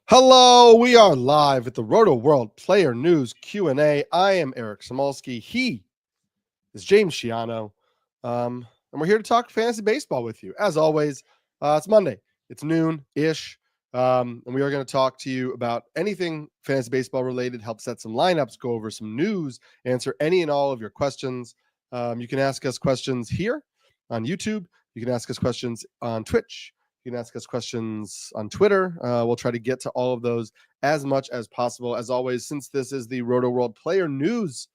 Hello, we are live at the Rotoworld Player News Q&A. I am Eric Samulski. He is James Schiano. And we're here to talk fantasy baseball with you. As always, it's Monday. It's noon-ish. And we are going to talk to you about anything fantasy baseball related, help set some lineups, go over some news, answer any and all of your questions. You can ask us questions here on YouTube. You can ask us questions on Twitch. You can ask us questions on Twitter. We'll try to get to all of those as much as possible. As always, since this is the Rotoworld Player News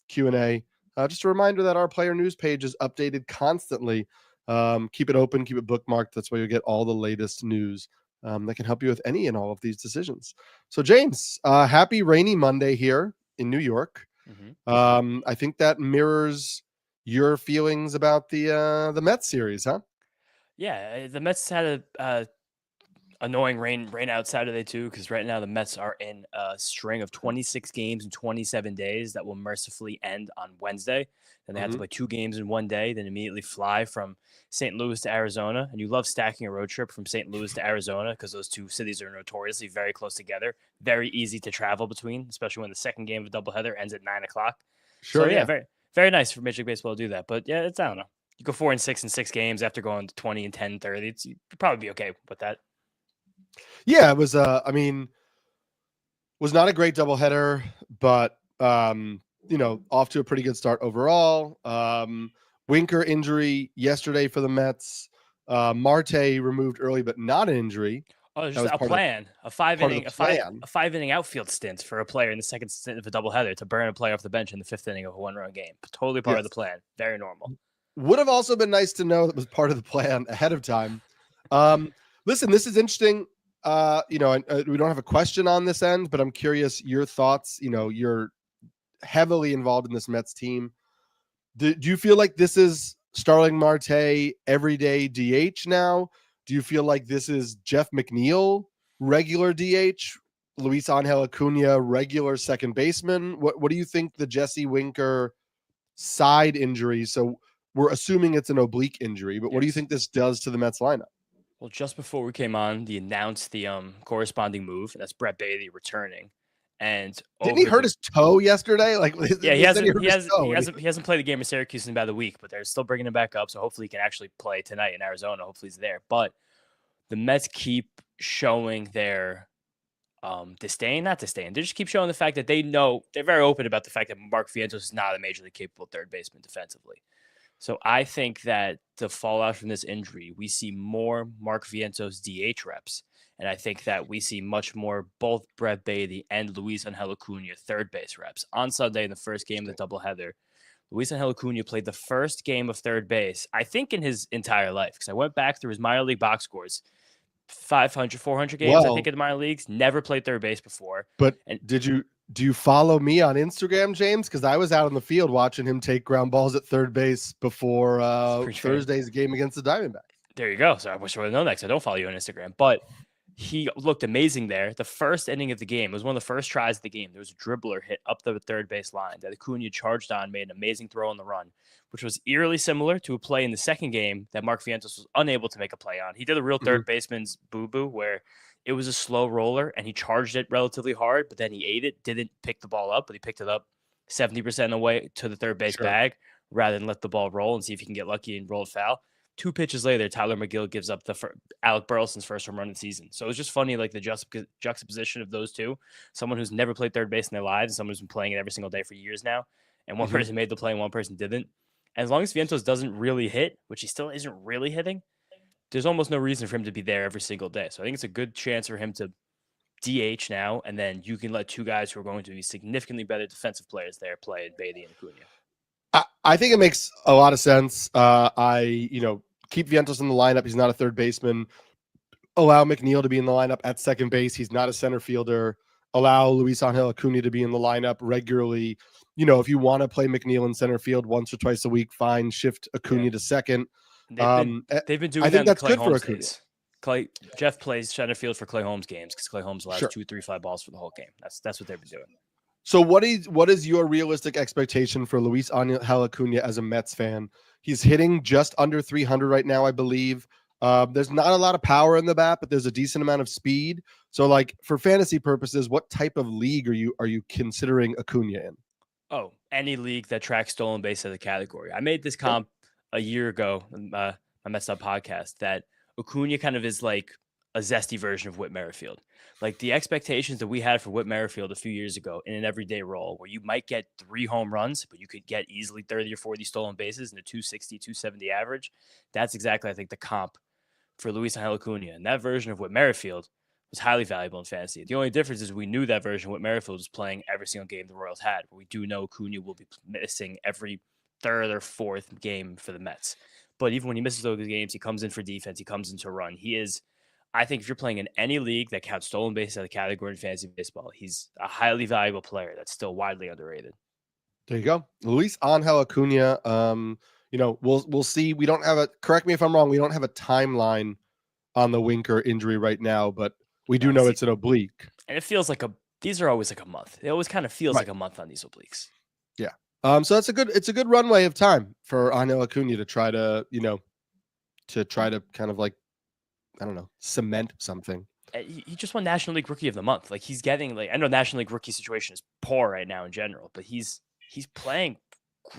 Q&A, just a reminder that our Player News page is updated constantly. Keep it open, keep it bookmarked. That's where you'll get all the latest news that can help you with any and all of these decisions. So, James, happy rainy Monday here in New York. I think that mirrors your feelings about the Mets series, huh? Yeah, the Mets had a annoying rain out Saturday too, because right now the Mets are in a string of 26 games in 27 days that will mercifully end on Wednesday. Then they have to play 2 games in one day, then immediately fly from St. Louis to Arizona. And you love stacking a road trip from St. Louis to Arizona because those two cities are notoriously very close together, very easy to travel between, especially when the second game of a doubleheader ends at 9 o'clock. Sure, So yeah, very very nice for Major League Baseball to do that. But yeah, it's I don't know. You go 4-6 in 6 games after going to 20 and 10 and 30. You'd probably be okay with that. Yeah, it was. Was not a great doubleheader, but off to a pretty good start overall. Winker injury yesterday for the Mets. Marte removed early, but not an injury. Oh, it's just a plan, a 5-inning outfield stint for a player in the second stint of a doubleheader to burn a player off the bench in the 5th inning of a 1-run game. Totally part of the plan. Very normal. Would have also been nice to know that was part of the plan ahead of time. Listen, this is interesting. We don't have a question on this end, but I'm curious your thoughts. You're heavily involved in this Mets team. Do you feel like this is Starling Marte everyday DH now? Do you feel like this is Jeff McNeil regular DH, Luis Angel Acuna regular second baseman? What do you think the Jesse Winker side injury? So we're assuming it's an oblique injury, but what do you think this does to the Mets lineup? Well, just before we came on, they announced the corresponding move, and that's Brett Baty returning. And didn't he hurt his toe yesterday? Yeah, he hasn't played the game in Syracuse in about a week, but they're still bringing him back up. So hopefully he can actually play tonight in Arizona. Hopefully he's there. But the Mets keep showing their disdain. They just keep showing the fact that they know they're very open about the fact that Mark Vientos is not a majorly capable third baseman defensively. So I think that the fallout from this injury, we see more Mark Vientos DH reps. And I think that we see much more both Brett Baty and Luis Angel Acuna third base reps. On Sunday in the first game of the doubleheader, Luis Angel Acuna played the first game of third base, I think, in his entire life. Because I went back through his minor league box scores. 500, 400 games, I think, in the minor leagues. Never played third base before. But do you follow me on Instagram, James? Because I was out in the field watching him take ground balls at third base before Thursday's game against the Diamondbacks. There you go. So I wish I would have known that because I don't follow you on Instagram. But he looked amazing there. The first inning of the game was one of the first tries of the game. There was a dribbler hit up the third base line that Acuna charged on, made an amazing throw on the run, which was eerily similar to a play in the second game that Mark Vientos was unable to make a play on. He did a real third baseman's boo-boo where it was a slow roller and he charged it relatively hard, but then he ate it, didn't pick the ball up, but he picked it up 70% of the way to the third base bag rather than let the ball roll and see if he can get lucky and roll it foul. 2 pitches later, Tyler McGill gives up Alec Burleson's first home run of the season. So it was just funny, like the juxtaposition of those two. Someone who's never played third base in their lives and someone who's been playing it every single day for years now. And one person made the play and one person didn't. And as long as Vientos doesn't really hit, which he still isn't really hitting, there's almost no reason for him to be there every single day. So I think it's a good chance for him to DH now, and then you can let two guys who are going to be significantly better defensive players there play, Baty and Acuna. I think it makes a lot of sense. Keep Vientos in the lineup. He's not a third baseman. Allow McNeil to be in the lineup at second base. He's not a center fielder. Allow Luis Angel Acuna to be in the lineup regularly. If you want to play McNeil in center field once or twice a week, fine. Shift Acuna to second. They've been doing. I think that's Clay good Holmes for Acuna. Days. Jeff plays center field for Clay Holmes games because Clay Holmes allows 2, 3 fly balls for the whole game. That's what they've been doing. So what is your realistic expectation for Luis Angel Acuna as a Mets fan? He's hitting just under 300 right now, I believe. There's not a lot of power in the bat, but there's a decent amount of speed. So, like for fantasy purposes, what type of league are you considering Acuna in? Oh, any league that tracks stolen base as a category. I made this comp a year ago on my Messed Up podcast that Acuna kind of is like a zesty version of Whit Merrifield. Like the expectations that we had for Whit Merrifield a few years ago in an everyday role where you might get 3 home runs, but you could get easily 30 or 40 stolen bases and a 260, 270 average. That's exactly, I think, the comp for Luis Angel Acuna. And that version of Whit Merrifield was highly valuable in fantasy. The only difference is we knew that version Whit Merrifield was playing every single game the Royals had. But we do know Acuna will be missing every third or fourth game for the Mets. But even when he misses those games, he comes in for defense. He comes in to run. He is, I think if you're playing in any league that counts stolen bases as a category in fantasy baseball, he's a highly valuable player that's still widely underrated. There you go. Luis Angel Acuna. We'll see. We don't have a, correct me if I'm wrong, we don't have a timeline on the Winker injury right now, but we do know it's an oblique. And it feels like these are always like a month. It always kind of feels like a month on these obliques. Yeah. So it's a good runway of time for Angel Acuna to try to, kind of like, I don't know, cement something. He just won National League Rookie of the Month. Like he's getting I know National League rookie situation is poor right now in general, but he's playing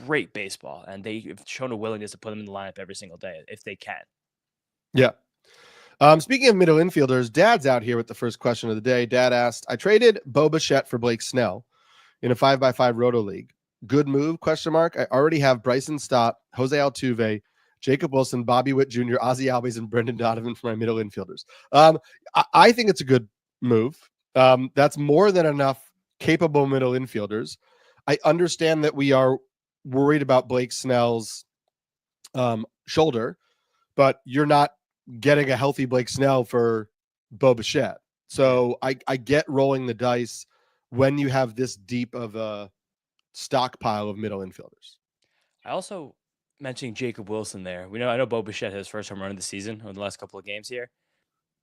great baseball and they've shown a willingness to put him in the lineup every single day if they can. Yeah. Speaking of middle infielders, Dad's out here with the first question of the day. Dad asked, I traded Bo Bashette for Blake Snell in a 5x5 Roto League. Good move? ? I already have Bryson Stott, Jose Altuve, Jacob Wilson, Bobby Witt Jr., Ozzie Albies, and Brendan Donovan for my middle infielders. I think it's a good move. That's more than enough capable middle infielders. I understand that we are worried about Blake Snell's shoulder, but you're not getting a healthy Blake Snell for Bo Bashette. So I get rolling the dice when you have this deep of a stockpile of middle infielders. I also mentioning Jacob Wilson there. I know Bo Bashette had his first home run of the season over the last couple of games here.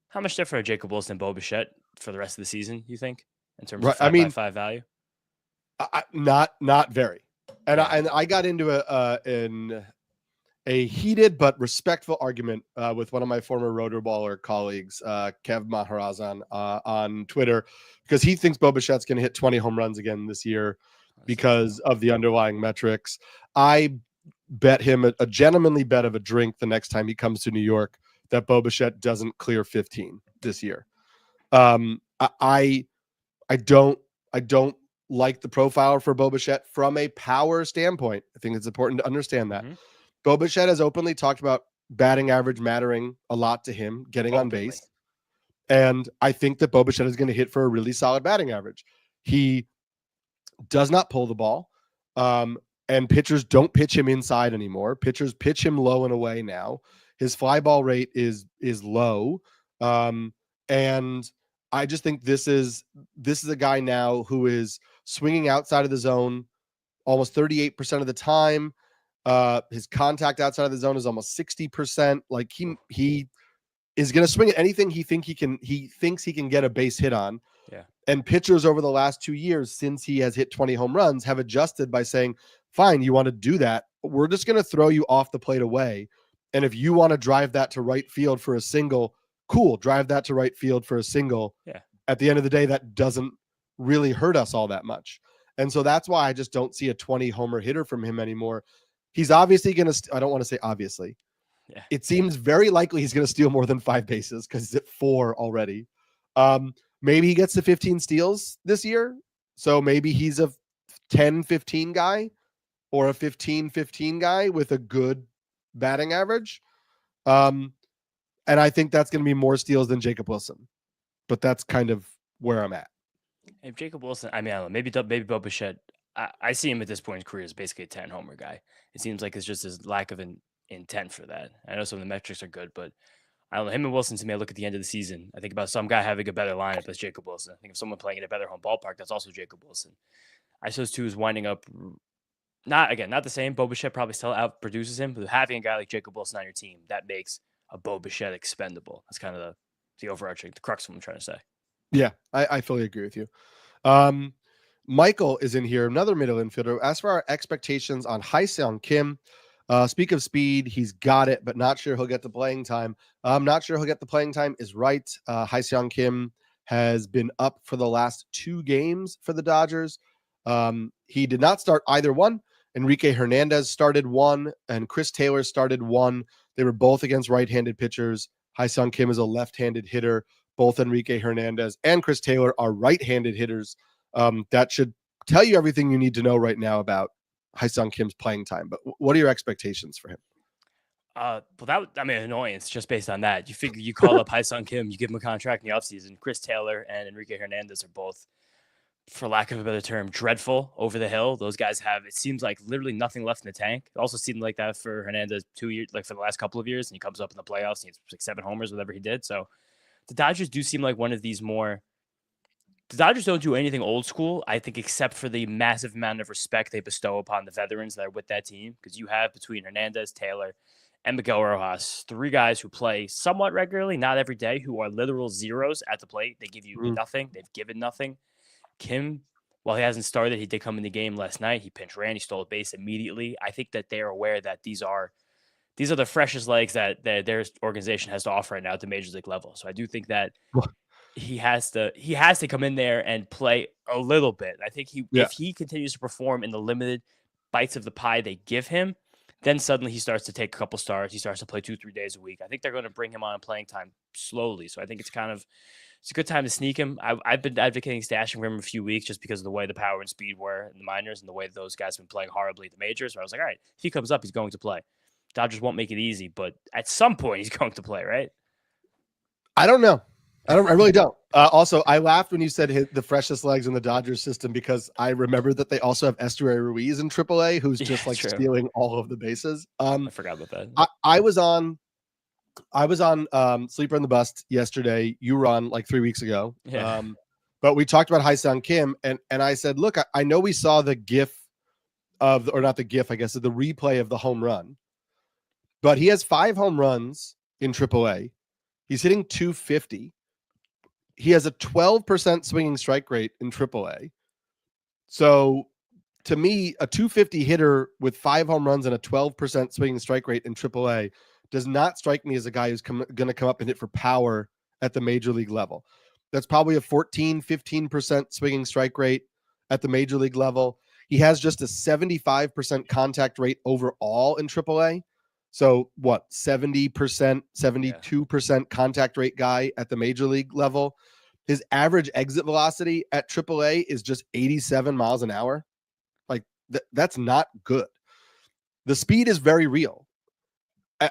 How much different are Jacob Wilson and Bo Bashette for the rest of the season, you think, in terms of 5x5 value? Not very. And I got into a heated but respectful argument with one of my former Rotoballer colleagues, Kev Maharazan, on Twitter, because he thinks Bo Bachette's going to hit 20 home runs again this year because of the underlying metrics. I bet him a gentlemanly bet of a drink the next time he comes to New York that Bo Bashette doesn't clear 15 this year. I don't like the profile for Bo Bashette from a power standpoint. I think it's important to understand that. Mm-hmm. Bo Bashette has openly talked about batting average mattering a lot to him, getting on base. And I think that Bo Bashette is going to hit for a really solid batting average. He does not pull the ball. And pitchers don't pitch him inside anymore. Pitchers pitch him low and away now. His fly ball rate is low. And I just think this is a guy now who is swinging outside of the zone almost 38% of the time. His contact outside of the zone is almost 60%. Like he is going to swing at anything he thinks he can get a base hit on. Yeah. And pitchers over the last 2 years, since he has hit 20 home runs, have adjusted by saying, fine, you want to do that. We're just going to throw you off the plate away. And if you want to drive that to right field for a single, cool, drive that to right field for a single. Yeah. At the end of the day, that doesn't really hurt us all that much. And so that's why I just don't see a 20 homer hitter from him anymore. He's obviously going to, I don't want to say obviously. Yeah. It seems very likely he's going to steal more than 5 bases because he's at 4 already. Maybe he gets to 15 steals this year. So maybe he's a 10-15 guy or a 15-15 guy with a good batting average. And I think that's going to be more steals than Jacob Wilson. But that's kind of where I'm at. If Jacob Wilson, I mean, I don't know, maybe Bo Bashette, I see him at this point in his career as basically a 10 homer guy. It seems like it's just his lack of an intent for that. I know some of the metrics are good, but I don't know. Him and Wilson, to me, I look at the end of the season. I think about some guy having a better lineup. That's Jacob Wilson. I think of someone playing in a better home ballpark. That's also Jacob Wilson. I suppose two is winding up not the same. Bo Bashette probably still outproduces him, but having a guy like Jacob Wilson on your team, that makes a Bo Bashette expendable. That's kind of the overarching, the crux of what I'm trying to say. Yeah, I fully agree with you. Michael is in here, another middle infielder. As for our expectations on Hyun Soo Kim, Speak of speed, he's got it, but not sure he'll get the playing time. I'm not sure he'll get the playing time is right. Hyun Kim has been up for the last 2 games for the Dodgers. He did not start either one. Enrique Hernandez started one, and Chris Taylor started one. They were both against right-handed pitchers. Hyun Kim is a left-handed hitter. Both Enrique Hernandez and Chris Taylor are right-handed hitters. That should tell you everything you need to know right now about Hyun Kim's playing time. But what are your expectations for him? Well, annoyance just based on that. You figure you call up Hyun Kim, you give him a contract in the offseason. Chris Taylor and Enrique Hernandez are both, for lack of a better term, dreadful over the hill. Those guys have, it seems like, literally nothing left in the tank. It also seemed like that for Hernandez 2 years, like for the last couple of years, and he comes up in the playoffs and he's like 7 homers, whatever he did. So the Dodgers do seem like one of these more. The Dodgers don't do anything old school, I think, except for the massive amount of respect they bestow upon the veterans that are with that team. Because you have between Hernandez, Taylor, and Miguel Rojas, 3 guys who play somewhat regularly, not every day, who are literal zeros at the plate. They give you nothing. They've given nothing. Kim, while he hasn't started, he did come in the game last night. He pinch ran. He stole a base immediately. I think that they are aware that these are the freshest legs that their organization has to offer right now at the major league level. So I do think that he has to come in there and play a little bit. I think if he continues to perform in the limited bites of the pie they give him, then suddenly he starts to take a couple starts. He starts to play 2-3 days a week. I think they're going to bring him on playing time slowly. So I think it's a good time to sneak him. I've been advocating stashing for him a few weeks just because of the way the power and speed were in the minors and the way those guys have been playing horribly at the majors. Where I was like, all right, if he comes up, he's going to play. Dodgers won't make it easy, but at some point he's going to play, right? I don't know. I really don't. Also, I laughed when you said the freshest legs in the Dodgers system because I remember that they also have Estuary Ruiz in AAA, who's just stealing all of the bases. I forgot about that. I was on Sleeper in the Bust yesterday. You were on like 3 weeks ago. Yeah. But we talked about Hyun Kim, and I said, look, I know we saw the GIF or not the GIF, I guess, of the replay of the home run, but he has 5 home runs in AAA. He's hitting 250. He has a 12% swinging strike rate in AAA. So to me, a 250 hitter with 5 home runs and a 12% swinging strike rate in AAA does not strike me as a guy who's going to come up and hit for power at the major league level. That's probably a 15% swinging strike rate at the major league level. He has just a 75% contact rate overall in AAA. So what, 70%, 72% contact rate guy at the major league level. His average exit velocity at AAA is just 87 miles an hour. Like that's not good. The speed is very real.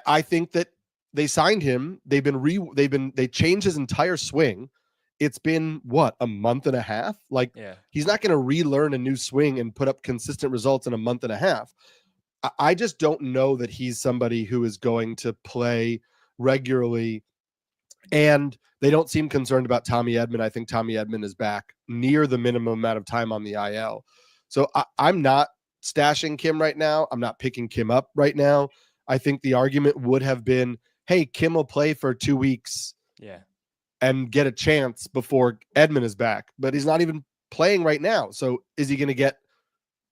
I think that they signed him. They changed his entire swing. It's been a month and a half. He's not going to relearn a new swing and put up consistent results in a month and a half. I just don't know that he's somebody who is going to play regularly. And they don't seem concerned about Tommy Edman. I think Tommy Edman is back near the minimum amount of time on the IL. So I'm not stashing Kim right now. I'm not picking Kim up right now. I think the argument would have been, hey, Kim will play for 2 weeks and get a chance before Edman is back. But he's not even playing right now. So is he going to get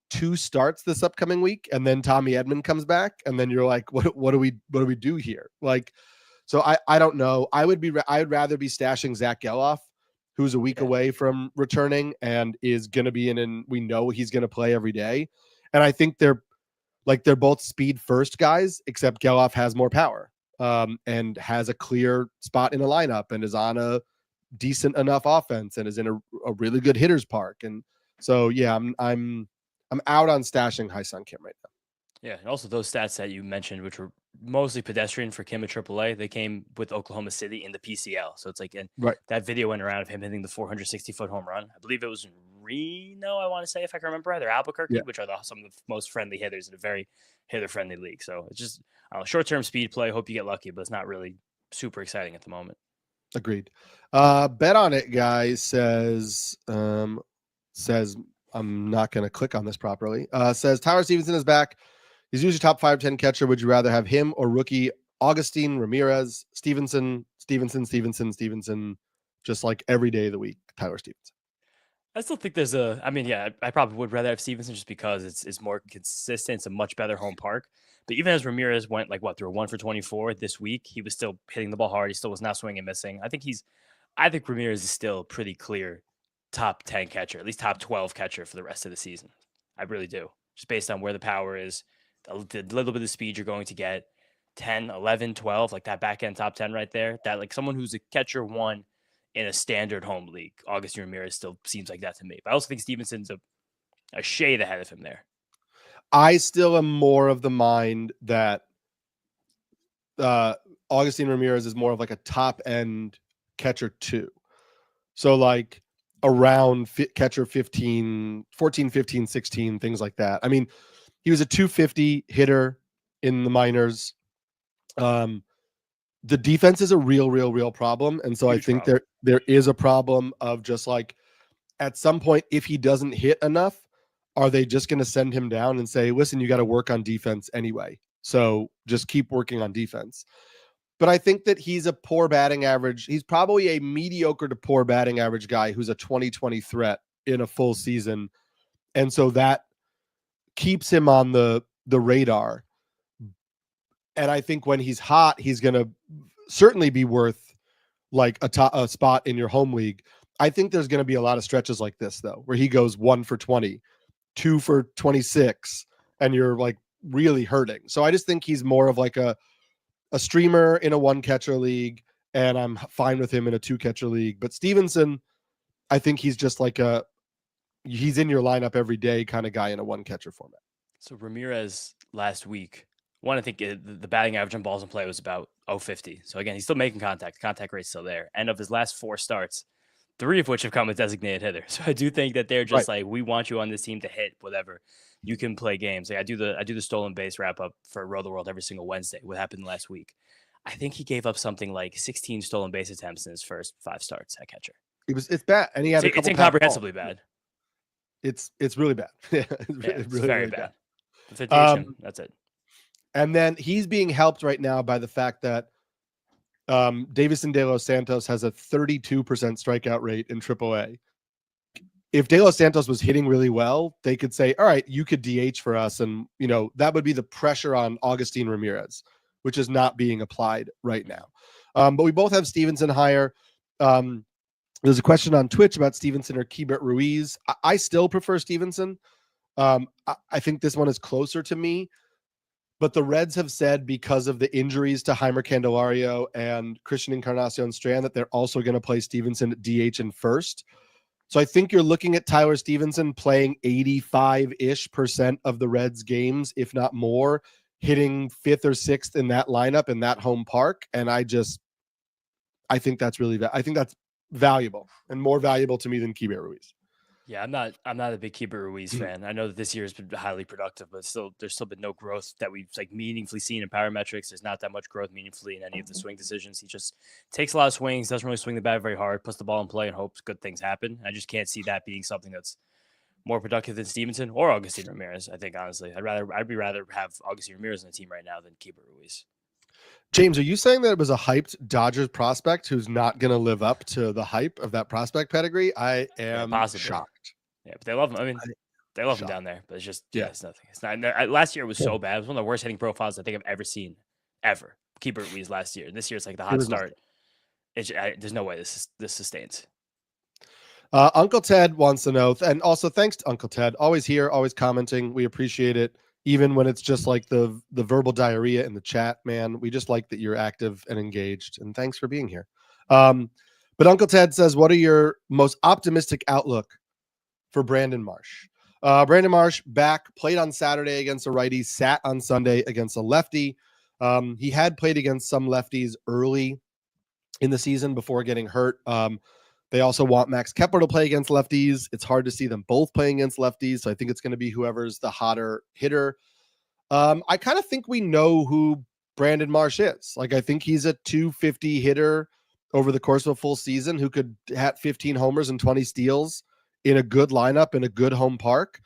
2 starts this upcoming week and then Tommy Edman comes back? And then you're like, what do we do here? So I don't know. I would rather be stashing Zack Geloff, who's a week away from returning and is going to be and we know he's going to play every day. And I think they're both speed first guys, except Geloff has more power and has a clear spot in a lineup and is on a decent enough offense and is in a really good hitter's park. And so, yeah, I'm out on stashing Hyun Kim right now. Yeah, and also those stats that you mentioned, which were mostly pedestrian for Kim at AAA, they came with Oklahoma City in the PCL. So it's like that video went around of him hitting the 460-foot home run. I believe it was in Reno, I want to say, if I can remember right, or Albuquerque, which are some of the most friendly hitters in a very hitter-friendly league. So it's just short-term speed play. Hope you get lucky, but it's not really super exciting at the moment. Agreed. Bet on it, guys, says I'm not going to click on this properly. Says Tyler Stevenson is back. He's usually top 5-10 catcher. Would you rather have him or rookie Augustine, Ramirez, Stevenson, just like every day of the week, Tyler Stevenson? I still think there's a. I mean, yeah, I probably would rather have Stevenson just because it's more consistent. It's a much better home park. But even as Ramirez went like what through a 1 for 24 this week, he was still hitting the ball hard. He still was not swinging and missing. I think Ramirez is still pretty clear top 10 catcher, at least top 12 catcher for the rest of the season. I really do. Just based on where the power is, the little bit of speed you're going to get, 10, 11, 12, like that back end top 10 right there. That like someone who's a catcher one in a standard home league. Augustin Ramirez still seems like that to me. But I also think Stevenson's a shade ahead of him there. I still am more of the mind that Augustin Ramirez is more of like a top end catcher 2. So like around catcher 15, 14, 15, 16, things like that. I mean, he was a 250 hitter in the minors. The defense is a real problem. And so Huge I think problem. there is a problem of just like at some point, if he doesn't hit enough, are they just going to send him down and say, listen, you got to work on defense anyway. So just keep working on defense. But I think that he's a poor batting average. He's probably a mediocre to poor batting average guy who's a 2020 threat in a full season. And so that keeps him on the radar. And I think when he's hot, he's going to certainly be worth like a spot in your home league. I think there's going to be a lot of stretches like this, though, where he goes 1 for 20, 2 for 26, and you're like really hurting. So I just think he's more of like a streamer in a 1 catcher league, and I'm fine with him in a 2 catcher league. But Stevenson, I think he's just like he's in your lineup every day kind of guy in a 1 catcher format. So Ramirez last week, I think the batting average on balls in play was about 050. So again, he's still making contact. Contact rate's still there. And of his last 4 starts, 3 of which have come with designated hitter. So I do think that they're just like, we want you on this team to hit whatever. You can play games. Like I do the stolen base wrap up for Rotoworld every single Wednesday. What happened last week? I think he gave up something like 16 stolen base attempts in his first 5 starts at catcher. It's bad, and he had It's incomprehensibly bad. It's really bad. It's really, very really bad. The DH, that's it. And then he's being helped right now by the fact that Davison De Los Santos has a 32% strikeout rate in AAA. If De Los Santos was hitting really well, they could say, all right, you could DH for us. And, that would be the pressure on Augustin Ramirez, which is not being applied right now. But we both have Stevenson higher. There's a question on Twitch about Stevenson or Keibert Ruiz. I still prefer Stevenson. I think this one is closer to me. But the Reds have said because of the injuries to Heimer Candelario and Christian Encarnacion Strand that they're also going to play Stevenson at DH in first. So I think you're looking at Tyler Stevenson playing 85-ish% of the Reds games, if not more, hitting 5th or 6th in that lineup in that home park. And I think that's valuable and more valuable to me than Keibert Ruiz. Yeah, I'm not a big Keibert Ruiz fan. I know that this year has been highly productive, but there's still been no growth that we've like meaningfully seen in power metrics. There's not that much growth meaningfully in any of the swing decisions. He just takes a lot of swings, doesn't really swing the bat very hard, puts the ball in play and hopes good things happen. I just can't see that being something that's more productive than Stevenson or Augustin Ramirez. I think honestly, I'd rather have Augustin Ramirez on the team right now than Keibert Ruiz. James, are you saying that it was a hyped Dodgers prospect who's not going to live up to the hype of that prospect pedigree? I am shocked. Yeah, but they love him. I mean, they love him down there, but it's just, it's nothing. It's not. Last year was so bad. It was one of the worst hitting profiles I think I've ever seen, ever. Keibert Ruiz last year. This year it's like the hot start. There's no way this sustains. Uncle Ted wants to know, and also thanks to Uncle Ted. Always here, always commenting. We appreciate it. Even when it's just like the verbal diarrhea in the chat, man, we just like that you're active and engaged. And thanks for being here. But Uncle Ted says, what are your most optimistic outlook for Brandon Marsh? Brandon Marsh back, played on Saturday against a righty, sat on Sunday against a lefty. He had played against some lefties early in the season before getting hurt. They also want Max Kepler to play against lefties. It's hard to see them both playing against lefties. So I think it's going to be whoever's the hotter hitter. I kind of think we know who Brandon Marsh is. Like, I think he's a 250 hitter over the course of a full season who could hit 15 homers and 20 steals in a good lineup in a good home park.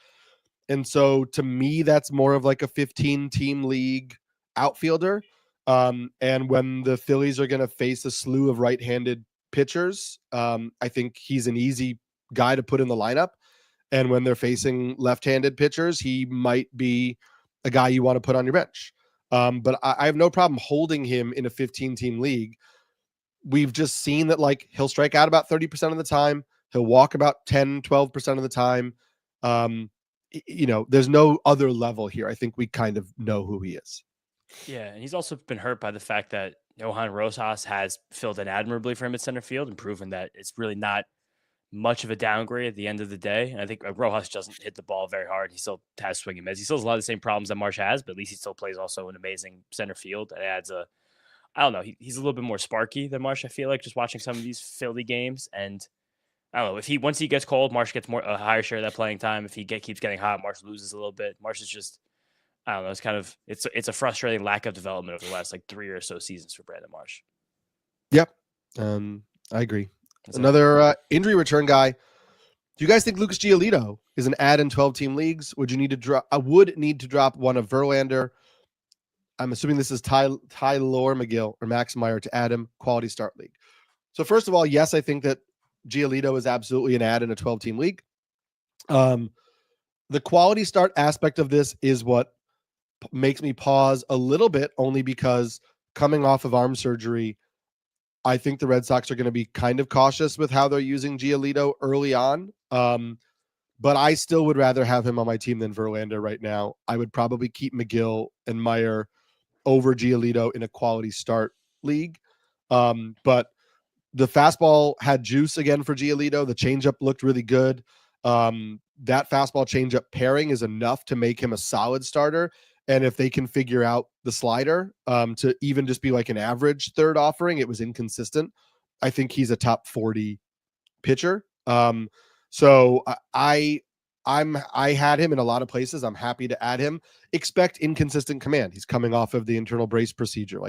And so to me, that's more of like a 15-team league outfielder. And when the Phillies are going to face a slew of right-handed pitchers, I think he's an easy guy to put in the lineup. And when they're facing left-handed pitchers, he might be a guy you want to put on your bench. But I have no problem holding him in a 15-team league. We've just seen that, like, he'll strike out about 30% of the time. He'll walk about 10, 12% of the time. There's no other level here. I think we kind of know who he is. Yeah, and he's also been hurt by the fact that Johan Rosas has filled in admirably for him at center field and proven that it's really not much of a downgrade at the end of the day. And I think Rojas doesn't hit the ball very hard. He still has swing and miss. He still has a lot of the same problems that Marsh has, but at least he still plays also an amazing center field. It adds I don't know. He's a little bit more sparky than Marsh, I feel like, just watching some of these Philly games. And I don't know, once he gets cold, Marsh gets a higher share of that playing time. If he keeps getting hot, Marsh loses a little bit. Marsh is just, I don't know. It's a frustrating lack of development over the last 3 or so seasons for Brandon Marsh. Yep. I agree. Another injury return guy. Do you guys think Lucas Giolito is an add in 12-team leagues? Would you need to drop? I would need to drop one of Verlander. I'm assuming this is Tyler McGill or Max Meyer to add him quality start league. So first of all, yes, I think that Giolito is absolutely an add in a 12-team league. The quality start aspect of this is what makes me pause a little bit, only because coming off of arm surgery, I think the Red Sox are going to be kind of cautious with how they're using Giolito early on. But I still would rather have him on my team than Verlander right now. I would probably keep McGill and Meyer over Giolito in a quality start league. But the fastball had juice again for Giolito. The changeup looked really good. That fastball changeup pairing is enough to make him a solid starter. And if they can figure out the slider to even just be like an average third offering, it was inconsistent. I think he's a top 40 pitcher. So I had him in a lot of places. I'm happy to add him. Expect inconsistent command. He's coming off of the internal brace procedure.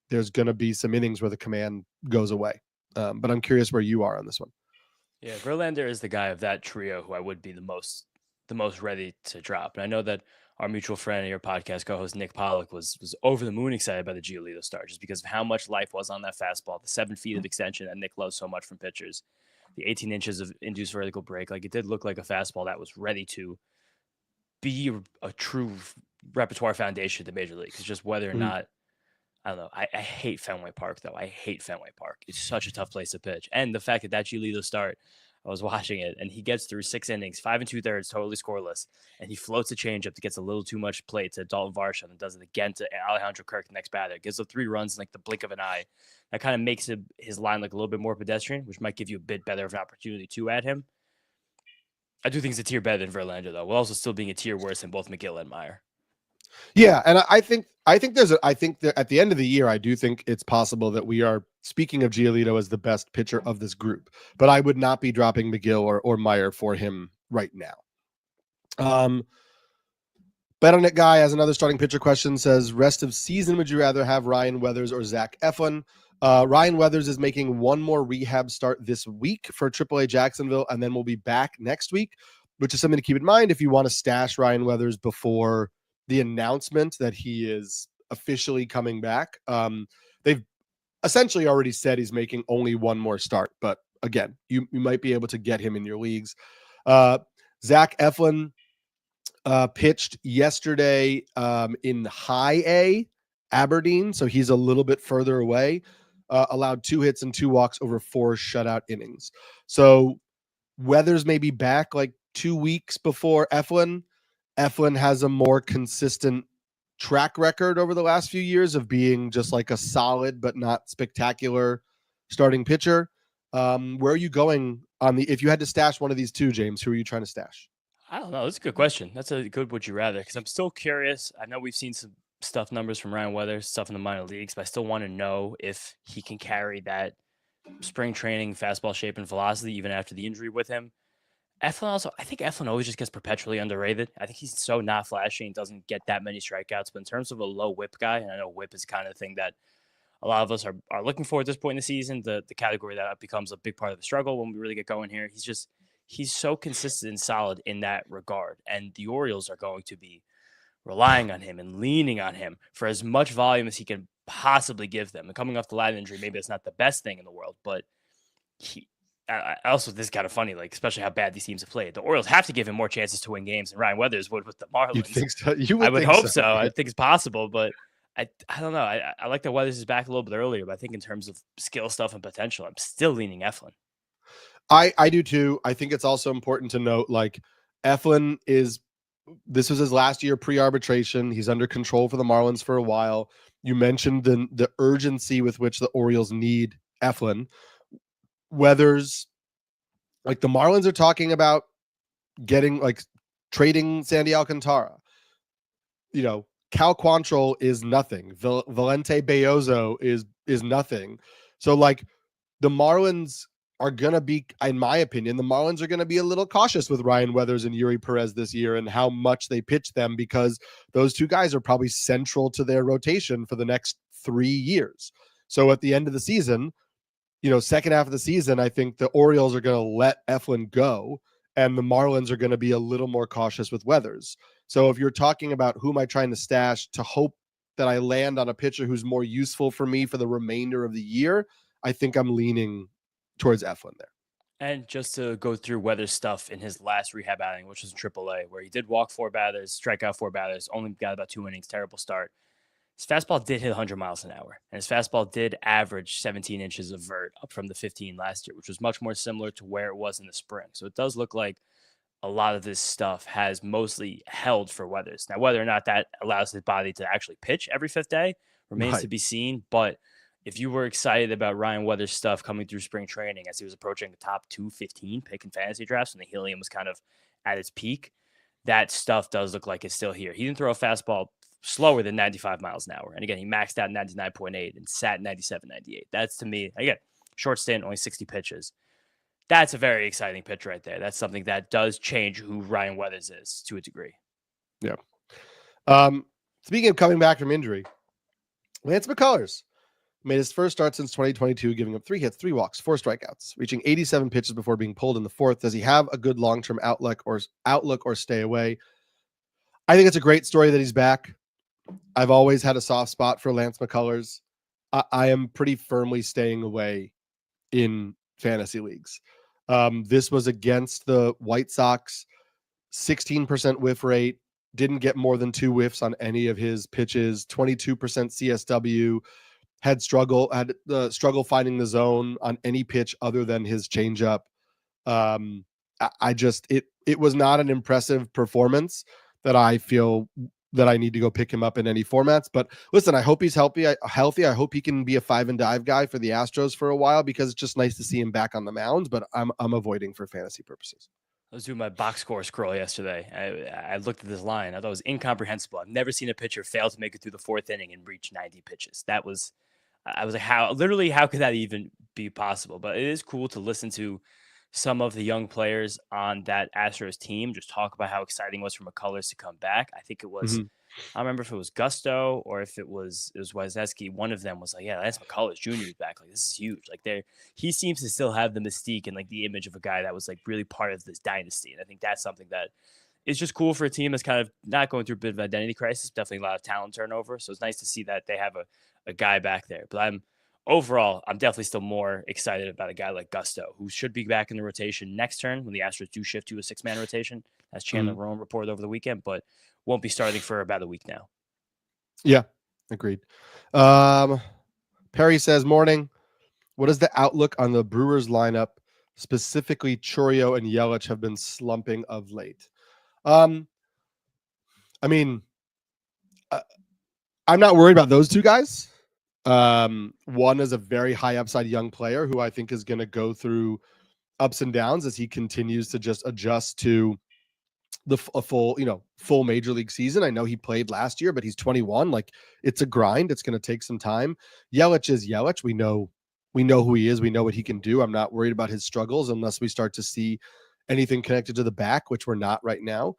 There's going to be some innings where the command goes away. But I'm curious where you are on this one. Yeah, Verlander is the guy of that trio who I would be the most ready to drop. And I know that our mutual friend and your podcast co-host Nick Pollock was over the moon excited by the Giolito start just because of how much life was on that fastball, the 7 feet of extension that Nick loves so much from pitchers, the 18 inches of induced vertical break. It did look like a fastball that was ready to be a true repertoire foundation at the major leagues. It's just whether or not, I don't know. I hate Fenway Park, though. I hate Fenway Park. It's such a tough place to pitch. And the fact that Giolito start, I was watching it, and he gets through 6 innings, 5 2/3, totally scoreless, and he floats a changeup that gets a little too much play to Dalton Varsho and does it again to Alejandro Kirk, the next batter. Gives up 3 runs in the blink of an eye. That kind of makes his line look a little bit more pedestrian, which might give you a bit better of an opportunity to add him. I do think it's a tier better than Verlander, though, while also still being a tier worse than both McGill and Meyer. Yeah, and I think that at the end of the year, I do think it's possible that we are speaking of Giolito as the best pitcher of this group, but I would not be dropping McGill or Meyer for him right now. Bet on It Guy has another starting pitcher question. Says, rest of season, would you rather have Ryan Weathers or Zack Effin? Ryan Weathers is making one more rehab start this week for AAA Jacksonville, and then we'll be back next week, which is something to keep in mind if you want to stash Ryan Weathers before the announcement that he is officially coming back. They've essentially already said he's making only one more start, but again, you might be able to get him in your leagues. Zack Effin pitched yesterday in high A, Aberdeen, so he's a little bit further away. Allowed 2 hits and 2 walks over 4 shutout innings. So Weathers may be back 2 weeks before Effin. Effin has a more consistent track record over the last few years of being just a solid but not spectacular starting pitcher. Where are you going on if you had to stash one of these two, James, who are you trying to stash? I don't know. That's a good question. That's a good would you rather, because I'm still curious. I know we've seen some stuff numbers from Ryan Weathers, stuff in the minor leagues, but I still want to know if he can carry that spring training fastball shape and velocity even after the injury with him. Effin I think Effin always just gets perpetually underrated. I think he's so not flashy and doesn't get that many strikeouts. But in terms of a low whip guy, and I know whip is kind of the thing that a lot of us are looking for at this point in the season, the category that becomes a big part of the struggle when we really get going here. He's so consistent and solid in that regard. And the Orioles are going to be relying on him and leaning on him for as much volume as he can possibly give them. And coming off the lat injury, maybe it's not the best thing in the world, but I also, this is kind of funny, like, especially how bad these teams have played. The Orioles have to give him more chances to win games than Ryan Weathers would with the You'd Marlins. think so. You I would would think hope so. so. Yeah. I think it's possible, but I don't know. I like that Weathers is back a little bit earlier, but I think in terms of skill stuff and potential, I'm still leaning Effin. I do too. I think it's also important to note, like, Effin this was his last year pre-arbitration. He's under control for the Marlins for a while. You mentioned the urgency with which the Orioles need Effin. Weathers, like, the Marlins are talking about trading Sandy Alcantara. Cal Quantrill is nothing. Valente Belloso is nothing. So, like, the Marlins are going to be, in my opinion, the Marlins are going to be a little cautious with Ryan Weathers and Yuri Perez this year and how much they pitch them, because those two guys are probably central to their rotation for the next 3 years. So at the end of the season, second half of the season, I think the Orioles are going to let Effin go and the Marlins are going to be a little more cautious with Weathers. So if you're talking about who am I trying to stash to hope that I land on a pitcher who's more useful for me for the remainder of the year, I think I'm leaning towards Effin there. And just to go through Weathers stuff in his last rehab outing, which was in AAA, where he did walk 4 batters, strike out 4 batters, only got about 2 innings, terrible start. His fastball did hit 100 miles an hour, and his fastball did average 17 inches of vert, up from the 15 last year, which was much more similar to where it was in the spring. So it does look like a lot of this stuff has mostly held for Weathers. Now, whether or not that allows his body to actually pitch every 5th day remains to be seen, but if you were excited about Ryan Weathers' stuff coming through spring training as he was approaching the top 215 pick in fantasy drafts when the helium was kind of at its peak, that stuff does look like it's still here. He didn't throw a fastball slower than 95 miles an hour. And again, he maxed out 99.8 and sat 97, 98. That's, to me, again, short stint, only 60 pitches. That's a very exciting pitch right there. That's something that does change who Ryan Weathers is to a degree. Yeah. Speaking of coming back from injury, Lance McCullers made his first start since 2022, giving up 3 hits, 3 walks, 4 strikeouts, reaching 87 pitches before being pulled in the 4th. Does he have a good long-term outlook or stay away? I think it's a great story that he's back. I've always had a soft spot for Lance McCullers. I am pretty firmly staying away in fantasy leagues. This was against the White Sox, 16% whiff rate, didn't get more than 2 whiffs on any of his pitches, 22% CSW, had struggle finding the zone on any pitch other than his changeup. It was not an impressive performance that I feel that I need to go pick him up in any formats. But listen, I hope he's healthy. I hope he can be a 5 and dive guy for the Astros for a while, because it's just nice to see him back on the mound. But I'm avoiding for fantasy purposes. I was doing my box score scroll yesterday. I looked at this line. I thought it was incomprehensible. I've never seen a pitcher fail to make it through the 4th inning and reach 90 pitches. I was like, how could that even be possible? But it is cool to listen to some of the young players on that Astros team just talk about how exciting it was for McCullers to come back. I think it was, I don't remember if it was Gusto or if it was Wieseski. One of them was like, yeah, Lance McCullers Jr. is back. Like, this is huge. Like, he seems to still have the mystique and like the image of a guy that was like really part of this dynasty. And I think that's something that is just cool for a team that's kind of not going through a bit of identity crisis, definitely a lot of talent turnover. So it's nice to see that they have a guy back there. But I'm definitely still more excited about a guy like Gusto, who should be back in the rotation next turn when the Astros do shift to a 6-man rotation, as Chandler Rowan reported over the weekend, but won't be starting for about a week now. Yeah, agreed. Perry says, morning. What is the outlook on the Brewers lineup? Specifically, Chourio and Yelich have been slumping of late. I'm not worried about those two guys. One is a very high upside young player who I think is going to go through ups and downs as he continues to just adjust to the full major league season. I know he played last year, but he's 21. Like, it's a grind. It's going to take some time. Yelich is Yelich. We know who he is. We know what he can do. I'm not worried about his struggles unless we start to see anything connected to the back, which we're not right now.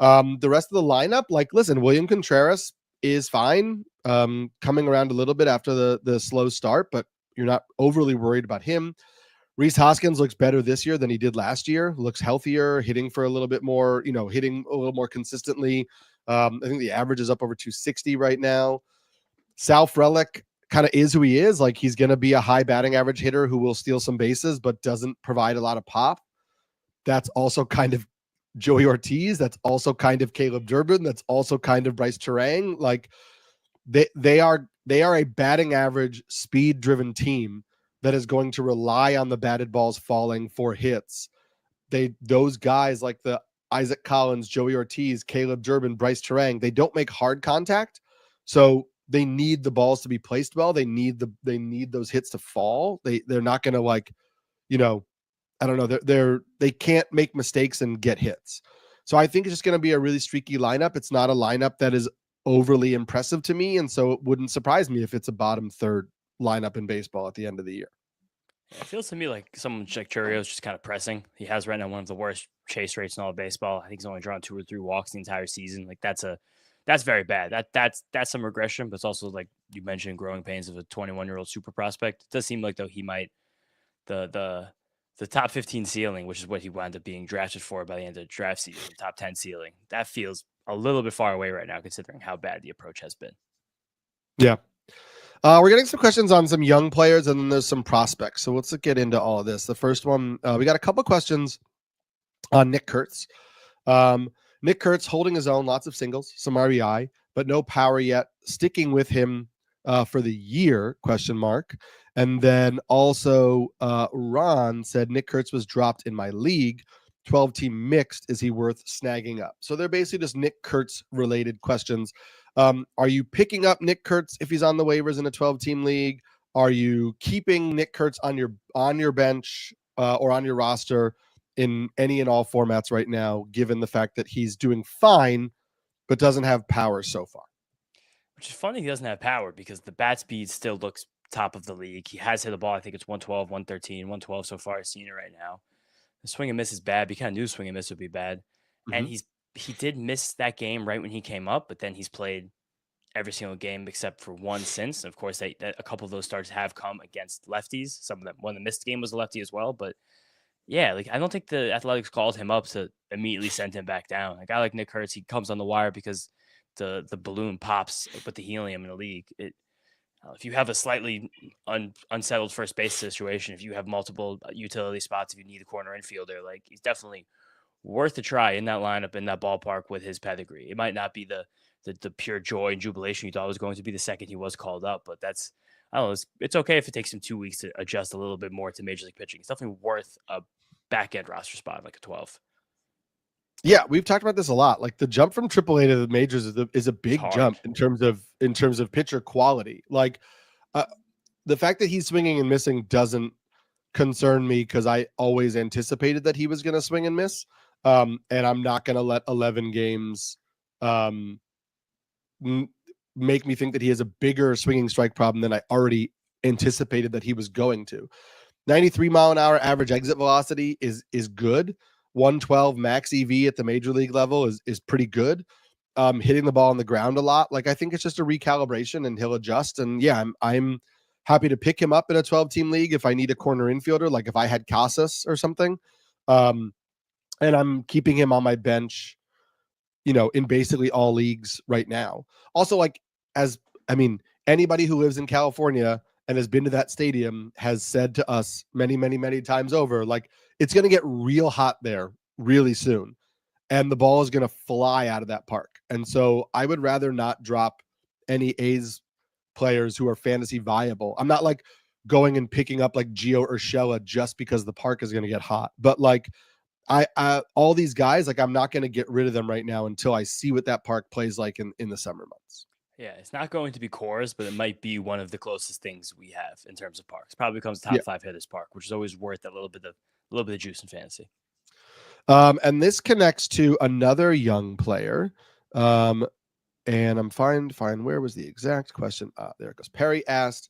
The rest of the lineup, like, listen, William Contreras is fine, coming around a little bit after the slow start, but you're not overly worried about him. Rhys Hoskins looks better this year than he did last year, looks healthier, hitting for a little bit more, hitting a little more consistently. I think the average is up over 260 right now. Sal Frelick kind of is who he is. Like he's going to be a high batting average hitter who will steal some bases, but doesn't provide a lot of pop. That's also kind of Joey Ortiz. That's also kind of Caleb Durbin. That's also kind of Bryce Terang. Like they are a batting average, speed driven team that is going to rely on the batted balls falling for hits. Those guys like the Isaac Collins, Joey Ortiz, Caleb Durbin, Bryce Terang, they don't make hard contact. So they need the balls to be placed well. They need those hits to fall. They're not going to like, I don't know. They can't make mistakes and get hits. So I think it's just going to be a really streaky lineup. It's not a lineup that is overly impressive to me. And so it wouldn't surprise me if it's a bottom third lineup in baseball at the end of the year. It feels to me like someone like Churrio's just kind of pressing. He has right now one of the worst chase rates in all of baseball. I think he's only drawn 2 or 3 walks the entire season. Like that's very bad. That's some regression, but it's also like you mentioned growing pains of a 21-year-old super prospect. It does seem like though he might the top 15 ceiling, which is what he wound up being drafted for by the end of the draft season, top 10 ceiling. That feels a little bit far away right now, considering how bad the approach has been. Yeah. We're getting some questions on some young players, and then there's some prospects. So let's get into all of this. The first one, we got a couple questions on Nick Curts. Nick Curts holding his own, lots of singles, some RBI, but no power yet. Sticking with him for the year, ? And then also Ron said Nick Curts was dropped in my league. 12-team mixed. Is he worth snagging up? So they're basically just Nick Curts related questions. Are you picking up Nick Curts if he's on the waivers in a 12-team league? Are you keeping Nick Curts on your bench or on your roster in any and all formats right now, given the fact that he's doing fine but doesn't have power so far? Which is funny he doesn't have power because the bat speed still looks top of the league. He has hit the ball. I think it's 112, 113, 112 so far. I've seen it right now. The swing and miss is bad. You kind of knew swing and miss would be bad. Mm-hmm. And he did miss that game right when he came up, but then he's played every single game except for one since. And of course, a couple of those starts have come against lefties. Some of them, one of the missed game was a lefty as well. But yeah, like I don't think the Athletics called him up to immediately send him back down. A guy like Nick Curts, he comes on the wire because the balloon pops with the helium in the league. If you have a slightly unsettled first base situation, if you have multiple utility spots, if you need a corner infielder, like he's definitely worth a try in that lineup, in that ballpark with his pedigree. It might not be the pure joy and jubilation you thought was going to be the second he was called up, but I don't know. It's okay if it takes him 2 weeks to adjust a little bit more to major league pitching. It's definitely worth a back end roster spot like a 12. Yeah, we've talked about this a lot. Like the jump from AAA to the majors is a big jump in terms of pitcher quality. Like the fact that he's swinging and missing doesn't concern me because I always anticipated that he was going to swing and miss. And I'm not going to let 11 games make me think that he has a bigger swinging strike problem than I already anticipated that he was going to. 93 mile an hour average exit velocity is good. 112 max EV at the major league level is pretty good. Hitting the ball on the ground a lot. Like I think it's just a recalibration and he'll adjust. And yeah, I'm happy to pick him up in a 12-team league if I need a corner infielder, like if I had Casas or something. And I'm keeping him on my bench, in basically all leagues right now. Also, anybody who lives in California and has been to that stadium has said to us many, many, many times over, like it's going to get real hot there really soon. And the ball is going to fly out of that park. And so I would rather not drop any A's players who are fantasy viable. I'm not like going and picking up like Gio Urshela just because the park is going to get hot. But like I all these guys, like I'm not going to get rid of them right now until I see what that park plays like in the summer months. Yeah, it's not going to be Coors, but it might be one of the closest things we have in terms of parks. Probably becomes top 5 hitters park, which is always worth a little bit of juice in fantasy. And this connects to another young player. And I'm fine. Where was the exact question? There it goes. Perry asked,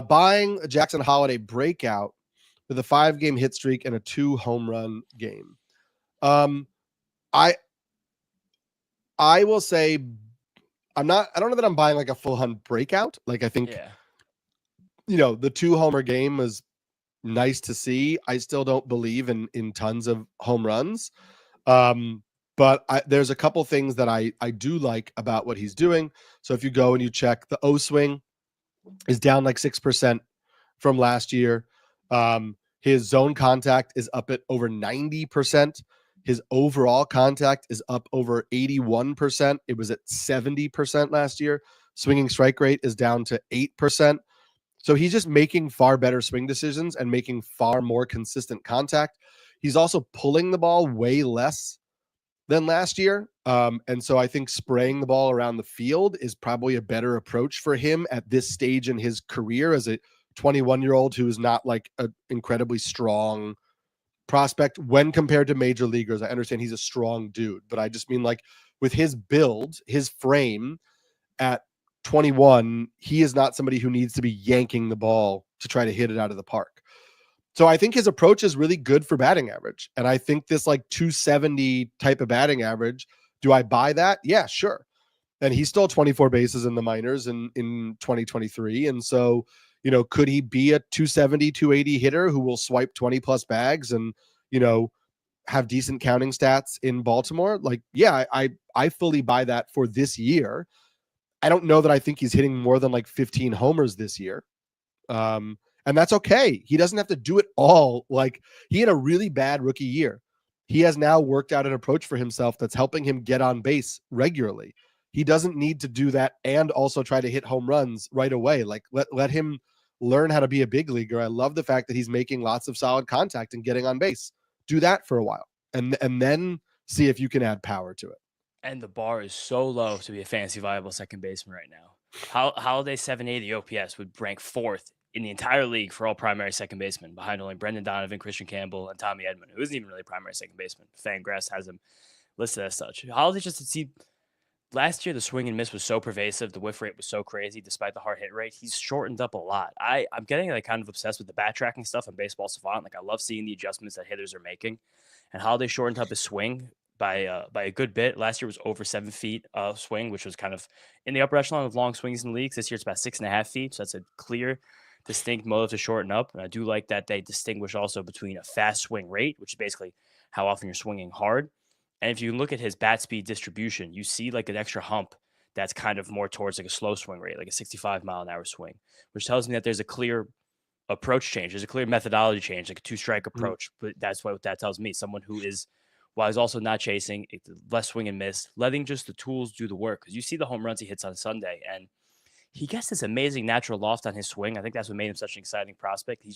buying a Jackson Holiday breakout with a 5-game hit streak and a 2 home run game. I will say I don't know that I'm buying like a full hunt breakout. Like I think, the 2 homer game was nice to see. I still don't believe in tons of home runs. But there's a couple things that I do like about what he's doing. So if you go and you check the O swing, is down like 6% from last year. His zone contact is up at over 90%. His overall contact is up over 81%. It was at 70% last year. Swinging strike rate is down to 8%. So he's just making far better swing decisions and making far more consistent contact. He's also pulling the ball way less than last year. And so I think spraying the ball around the field is probably a better approach for him at this stage in his career as a 21-year-old who is not like an incredibly strong prospect when compared to major leaguers. I understand he's a strong dude, but I just mean like with his build, his frame at 21, he is not somebody who needs to be yanking the ball to try to hit it out of the park. So I think his approach is really good for batting average. And I think this like 270 type of batting average, do I buy that? Yeah, sure. And he stole 24 bases in the minors in 2023. And so, you know, could he be a 270, 280 hitter who will swipe 20 plus bags and, you know, have decent counting stats in Baltimore? Like, yeah, I fully buy that for this year. I don't know that I think he's hitting more than like 15 homers this year. And that's okay. He doesn't have to do it all. Like, he had a really bad rookie year. He has now worked out an approach for himself that's helping him get on base regularly. He doesn't need to do that and also try to hit home runs right away. Like, let him learn how to be a big leaguer. I love the fact that he's making lots of solid contact and getting on base. Do that for a while and then see if you can add power to it. And the bar is so low to be a fantasy viable second baseman right now. Holiday 780 OPS would rank 4th in the entire league for all primary second basemen, behind only Brendan Donovan, Christian Campbell, and Tommy Edman, who isn't even really a primary second baseman. Fangraphs has him listed as such. Holiday just to see last year the swing and miss was so pervasive, the whiff rate was so crazy despite the hard hit rate. He's shortened up a lot. I'm getting like kind of obsessed with the bat tracking stuff on Baseball Savant. Like, I love seeing the adjustments that hitters are making. And Holiday shortened up his swing by a good bit. Last year was over 7 feet swing, which was kind of in the upper echelon of long swings in the leagues. This year it's about 6.5 feet. So that's a clear, distinct motive to shorten up. And I do like that they distinguish also between a fast swing rate, which is basically how often you're swinging hard. And if you look at his bat speed distribution, you see like an extra hump that's kind of more towards like a slow swing rate, like a 65 mile an hour swing, which tells me that there's a clear approach change. There's a clear methodology change, like a 2-strike approach. But that's what that tells me. Someone who is, while he's also not chasing, less swing and miss, letting just the tools do the work. Because you see the home runs he hits on Sunday, and he gets this amazing natural loft on his swing. I think that's what made him such an exciting prospect. He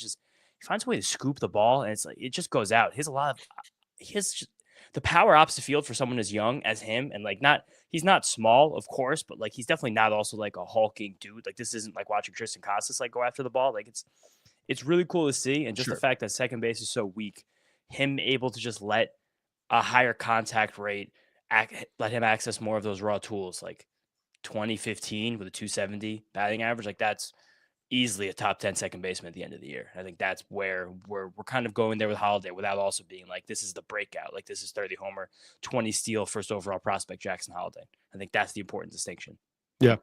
finds a way to scoop the ball, and it's like it just goes out. He has the power opposite field for someone as young as him, and like he's not small, of course, but like he's definitely not also like a hulking dude. Like, this isn't like watching Tristan Casas like go after the ball. Like, it's really cool to see, and just the fact that second base is so weak, him able to just let a higher contact rate, let him access more of those raw tools, like 2015 with a 270 batting average. Like, that's easily a top 10 second baseman at the end of the year. I think that's where we're kind of going there with Holiday without also being like, this is the breakout. Like, this is 30 homer, 20 steal, first overall prospect Jackson Holiday. I think that's the important distinction. Yeah.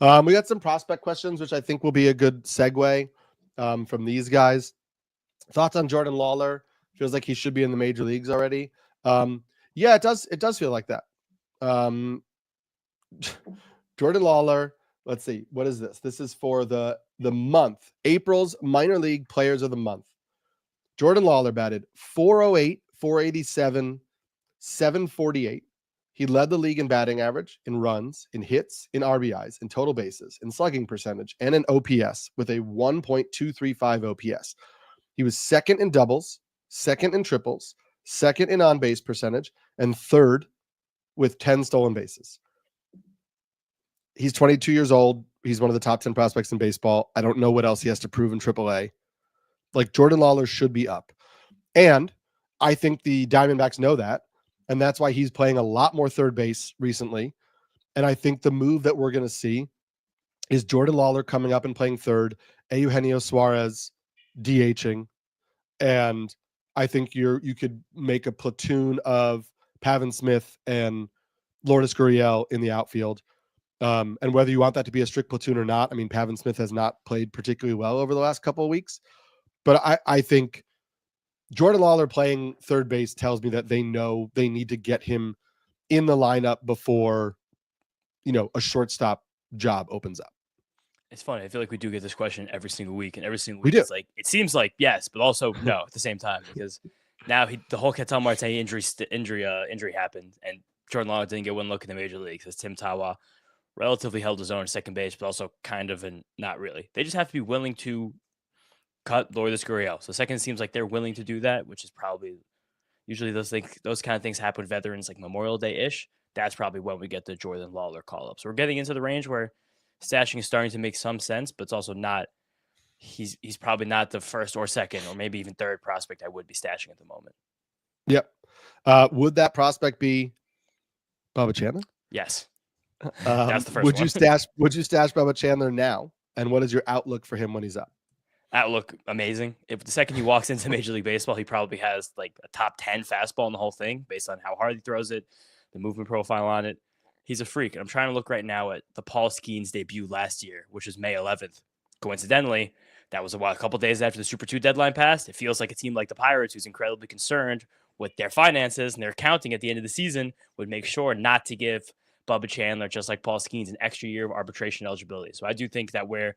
We got some prospect questions, which I think will be a good segue from these guys. Thoughts on Jordan Lawler? Feels like he should be in the major leagues already. Yeah, it does. It does feel like that. Jordan Lawler. Let's see. What is this? This is for the month. April's minor league players of the month. Jordan Lawler batted 408, 487, 748. He led the league in batting average, in runs, in hits, in RBIs, in total bases, in slugging percentage, and in OPS with a 1.235 OPS. He was second in doubles, second in triples, second in on-base percentage, and third with 10 stolen bases. He's 22 years old. He's one of the top 10 prospects in baseball. I don't know what else he has to prove in AAA. Like, Jordan Lawler should be up. And I think the Diamondbacks know that. And that's why he's playing a lot more third base recently. And I think the move that we're going to see is Jordan Lawler coming up and playing third, Eugenio Suarez DHing. And I think you could make a platoon of Pavin Smith and Lourdes Gurriel in the outfield. And whether you want that to be a strict platoon or not, I mean, Pavin Smith has not played particularly well over the last couple of weeks. But I think Jordan Lawler playing third base tells me that they know they need to get him in the lineup before, a shortstop job opens up? It's funny. I feel like we do get this question every single week, and every single We week do. it's like it seems like yes, but also no at the same time because now the whole Ketel Marte injury happened, and Jordan Lawler didn't get one look in the major leagues as Tim Tawa relatively held his own at second base, but also kind of and not really. They just have to be willing to cut Lourdes Gurriel. So second seems like they're willing to do that, which is probably usually those kind of things happen with veterans like Memorial Day ish. That's probably when we get the Jordan Lawler call up. So we're getting into the range where stashing is starting to make some sense, but it's also not. He's probably not the first or second or maybe even third prospect I would be stashing at the moment. Yep. Would that prospect be Bubba Chandler? Yes. That's the first would one. Would you stash Bubba Chandler now? And what is your outlook for him when he's up? Outlook amazing. If the second he walks into Major League Baseball, he probably has like a top 10 fastball in the whole thing based on how hard he throws it, the movement profile on it. He's a freak. And I'm trying to look right now at the Paul Skeens debut last year, which was May 11th. Coincidentally, that was a couple days after the Super 2 deadline passed. It feels like a team like the Pirates, who's incredibly concerned with their finances and their accounting at the end of the season, would make sure not to give Bubba Chandler, just like Paul Skeens, an extra year of arbitration eligibility. So I do think that we're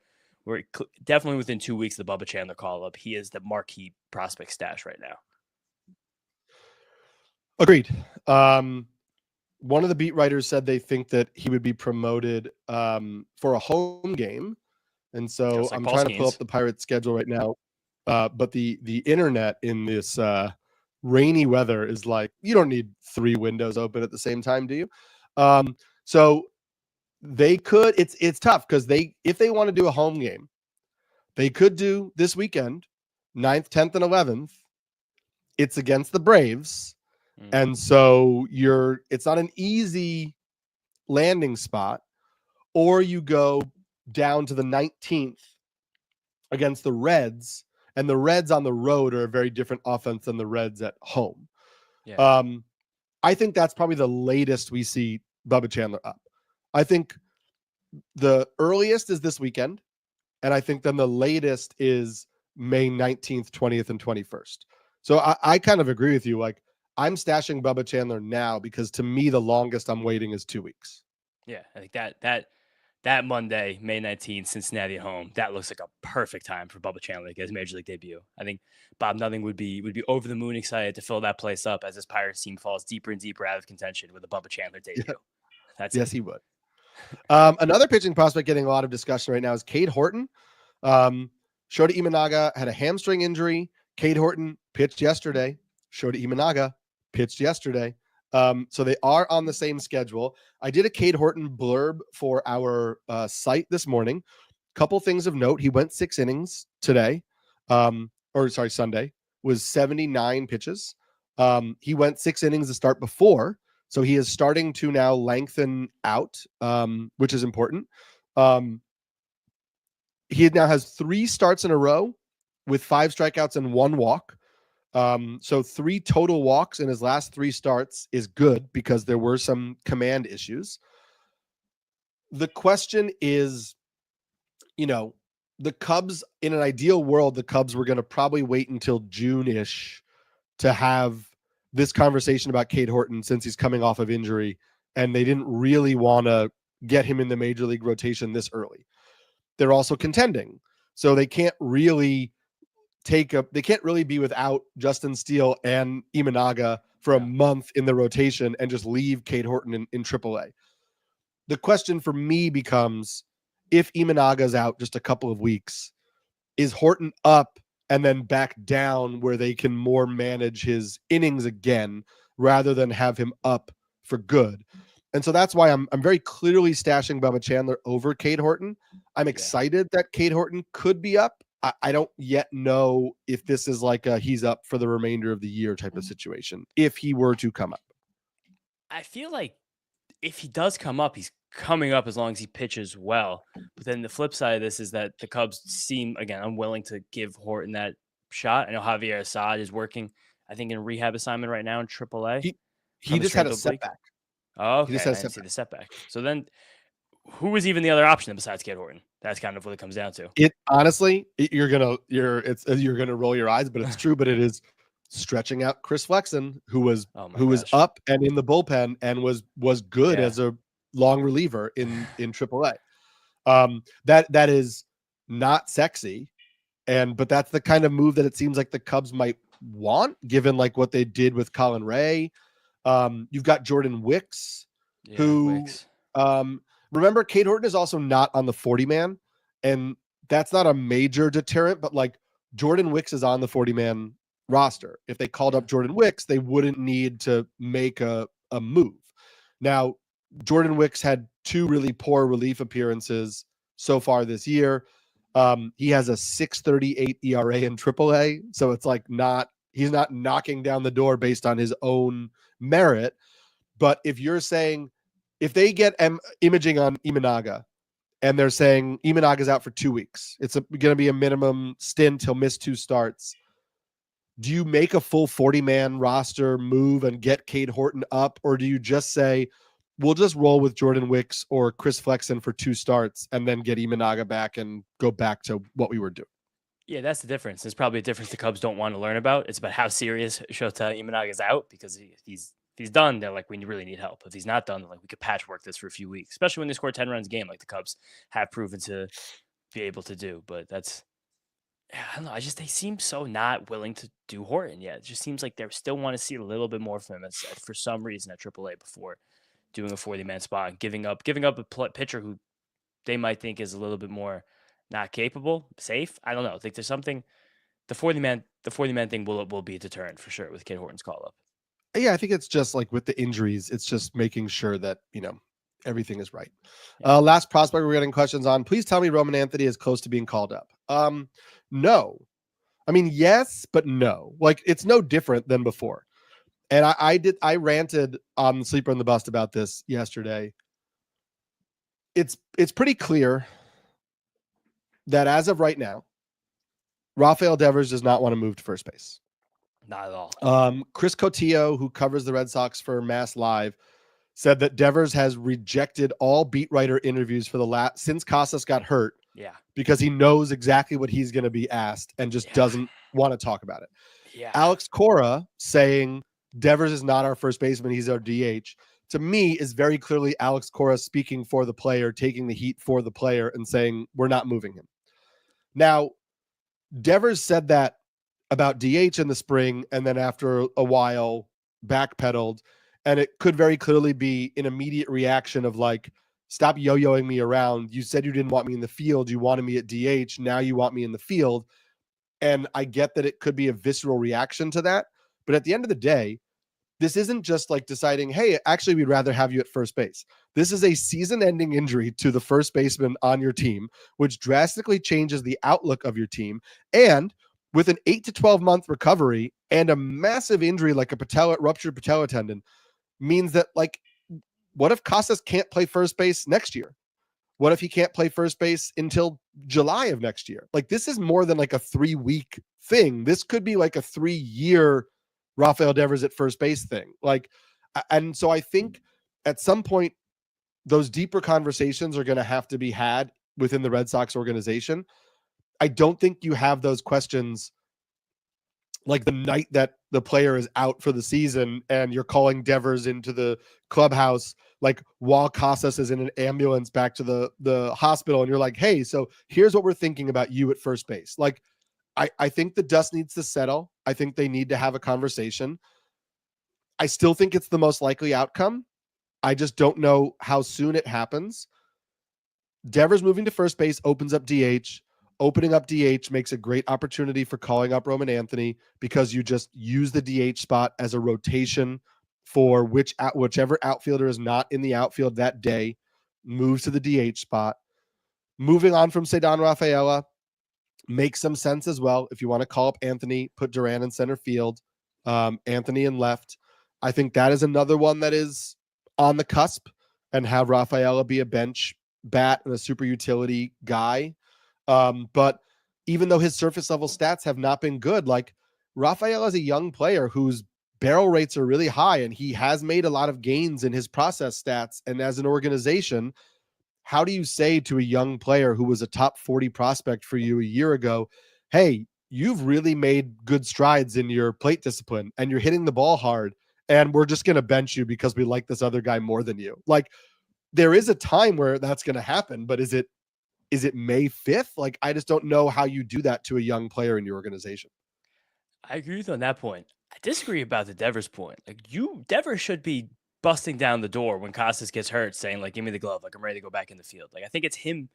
definitely within 2 weeks of the Bubba Chandler call-up. He is the marquee prospect stash right now. Agreed. One of the beat writers said they think that he would be promoted for a home game. And so like I'm Paul trying Skeens. To pull up the Pirates schedule right now. But the internet in this rainy weather is like, you don't need 3 windows open at the same time, do you? So they could, it's tough because if they want to do a home game, they could do this weekend, 9th, 10th, and 11th. It's against the Braves. And so it's not an easy landing spot, or you go down to the 19th against the Reds, and the Reds on the road are a very different offense than the Reds at home. Yeah. I think that's probably the latest we see Bubba Chandler up. I think the earliest is this weekend, and I think then the latest is May 19th, 20th, and 21st. So I kind of agree with you. Like, I'm stashing Bubba Chandler now because to me, the longest I'm waiting is 2 weeks. Yeah, I think that Monday, May 19th, Cincinnati at home, that looks like a perfect time for Bubba Chandler to get his Major League debut. I think Bob Nutting would be over the moon excited to fill that place up as this Pirates team falls deeper and deeper out of contention with a Bubba Chandler debut. Yeah. Yes, he would. Another pitching prospect getting a lot of discussion right now is Cade Horton. Shota Imanaga had a hamstring injury. Cade Horton pitched yesterday. Shota Imanaga pitched yesterday. So they are on the same schedule. I did a Cade Horton blurb for our site this morning. Couple things of note. He went 6 innings today. Sunday was 79 pitches. He went 6 innings to start before. So he is starting to now lengthen out, which is important. He now has 3 starts in a row with 5 strikeouts and 1 walk. So 3 total walks in his last 3 starts is good because there were some command issues. The question is, the Cubs, in an ideal world, the Cubs were going to probably wait until June-ish to have this conversation about Cade Horton since he's coming off of injury, and they didn't really want to get him in the major league rotation this early. They're also contending, so they can't really be without Justin Steele and Imanaga for a month in the rotation and just leave Cade Horton in AAA. The question for me becomes, if Imanaga's out just a couple of weeks, is Horton up and then back down where they can more manage his innings again rather than have him up for good? And so that's why I'm very clearly stashing Bubba Chandler over Cade Horton. I'm excited that Cade Horton could be up. I don't yet know if this is like a he's up for the remainder of the year type of situation, if he were to come up. I feel like if he does come up, he's coming up as long as he pitches well. But then the flip side of this is that the Cubs seem, again, unwilling to give Horton that shot. I know Javier Assad is working, I think, in a rehab assignment right now in AAA. He just had a setback. Oh, okay. I didn't see the setback. So then who is even the other option besides Cade Horton? That's kind of what it comes down to. It honestly, you're gonna roll your eyes, but it's true. But it is stretching out Chris Flexen, who was up and in the bullpen and was good as a long reliever in AAA. That is not sexy. But that's the kind of move that it seems like the Cubs might want, given like what they did with Colin Ray. You've got Jordan Wicks, who remember Cade Horton is also not on the 40 man, and that's not a major deterrent, but like Jordan Wicks is on the 40 man roster. If they called up Jordan Wicks, they wouldn't need to make a move. Now, Jordan Wicks had 2 really poor relief appearances so far this year. He has a 6.38 ERA in AAA, so it's like he's not knocking down the door based on his own merit. But if you're saying, if they get imaging on Imanaga and they're saying Imanaga's out for 2 weeks, it's going to be a minimum stint. He'll miss 2 starts. Do you make a full 40-man roster move and get Cade Horton up, or do you just say, we'll just roll with Jordan Wicks or Chris Flexen for 2 starts and then get Imanaga back and go back to what we were doing? Yeah, that's the difference. There's probably a difference the Cubs don't want to learn about. It's about how serious Shota Imanaga's out, because if he's done, they're like, we really need help. If he's not done, they're like, we could patchwork this for a few weeks, especially when they score 10 runs a game like the Cubs have proven to be able to do. But that's, I don't know. They seem so not willing to do Horton yet. It just seems like they still want to see a little bit more from him for some reason at AAA before doing a 40-man spot and giving up a pitcher who they might think is a little bit more not capable, safe. I don't know. I think there's something. The 40-man thing will be a deterrent for sure with Cade Horton's call up. Yeah, I think it's just like with the injuries, it's just making sure that, everything is right. Yeah. Last prospect we're getting questions on. Please tell me Roman Anthony is close to being called up. No. I mean, yes, but no. Like, it's no different than before. And I ranted on Sleeper and the Bust about this yesterday. It's pretty clear that as of right now, Raphael Devers does not want to move to first base. Not at all. Chris Cotillo, who covers the Red Sox for Mass Live, said that Devers has rejected all beat writer interviews for since Casas got hurt. Yeah. Because he knows exactly what he's going to be asked and just doesn't want to talk about it. Yeah. Alex Cora saying Devers is not our first baseman, he's our DH, to me is very clearly Alex Cora speaking for the player, taking the heat for the player and saying, we're not moving him. Now, Devers said that about DH in the spring, and then after a while backpedaled, and it could very clearly be an immediate reaction of like, stop yo-yoing me around. You said you didn't want me in the field. You wanted me at DH. Now you want me in the field. And I get that it could be a visceral reaction to that. But at the end of the day, this isn't just like deciding, hey, actually, we'd rather have you at first base. This is a season-ending injury to the first baseman on your team, which drastically changes the outlook of your team. And with an 8 to 12-month recovery and a massive injury like a ruptured patella tendon, means that, like, what if Casas can't play first base next year? What if he can't play first base until July of next year? Like, this is more than like a 3-week thing. This could be like a 3-year Raphael Devers at first base thing. Like, and so I think at some point, those deeper conversations are going to have to be had within the Red Sox organization. I don't think you have those questions like the night that the player is out for the season and you're calling Devers into the clubhouse, like while Casas is in an ambulance back to the hospital. And you're like, hey, so here's what we're thinking about you at first base. Like, I think the dust needs to settle. I think they need to have a conversation. I still think it's the most likely outcome. I just don't know how soon it happens. Devers moving to first base opens up DH. Opening up DH makes a great opportunity for calling up Roman Anthony, because you just use the DH spot as a rotation for whichever outfielder is not in the outfield that day, moves to the DH spot. Moving on from Ceddanne Rafaela makes some sense as well. If you want to call up Anthony, put Duran in center field, Anthony in left. I think that is another one that is on the cusp, and have Rafaela be a bench bat and a super utility guy. But even though his surface level stats have not been good, like Raphael is a young player whose barrel rates are really high, and he has made a lot of gains in his process stats. And as an organization, how do you say to a young player who was a top 40 prospect for you a year ago, hey, you've really made good strides in your plate discipline and you're hitting the ball hard, and we're just going to bench you because we like this other guy more than you? Like, there is a time where that's going to happen, but is it is it May 5th? Like, I just don't know how you do that to a young player in your organization. I agree with you on that point. I disagree about the Devers point. Like Devers should be busting down the door when Costas gets hurt, saying like, "Give me the glove. Like I'm ready to go back in the field." Like I think it's him.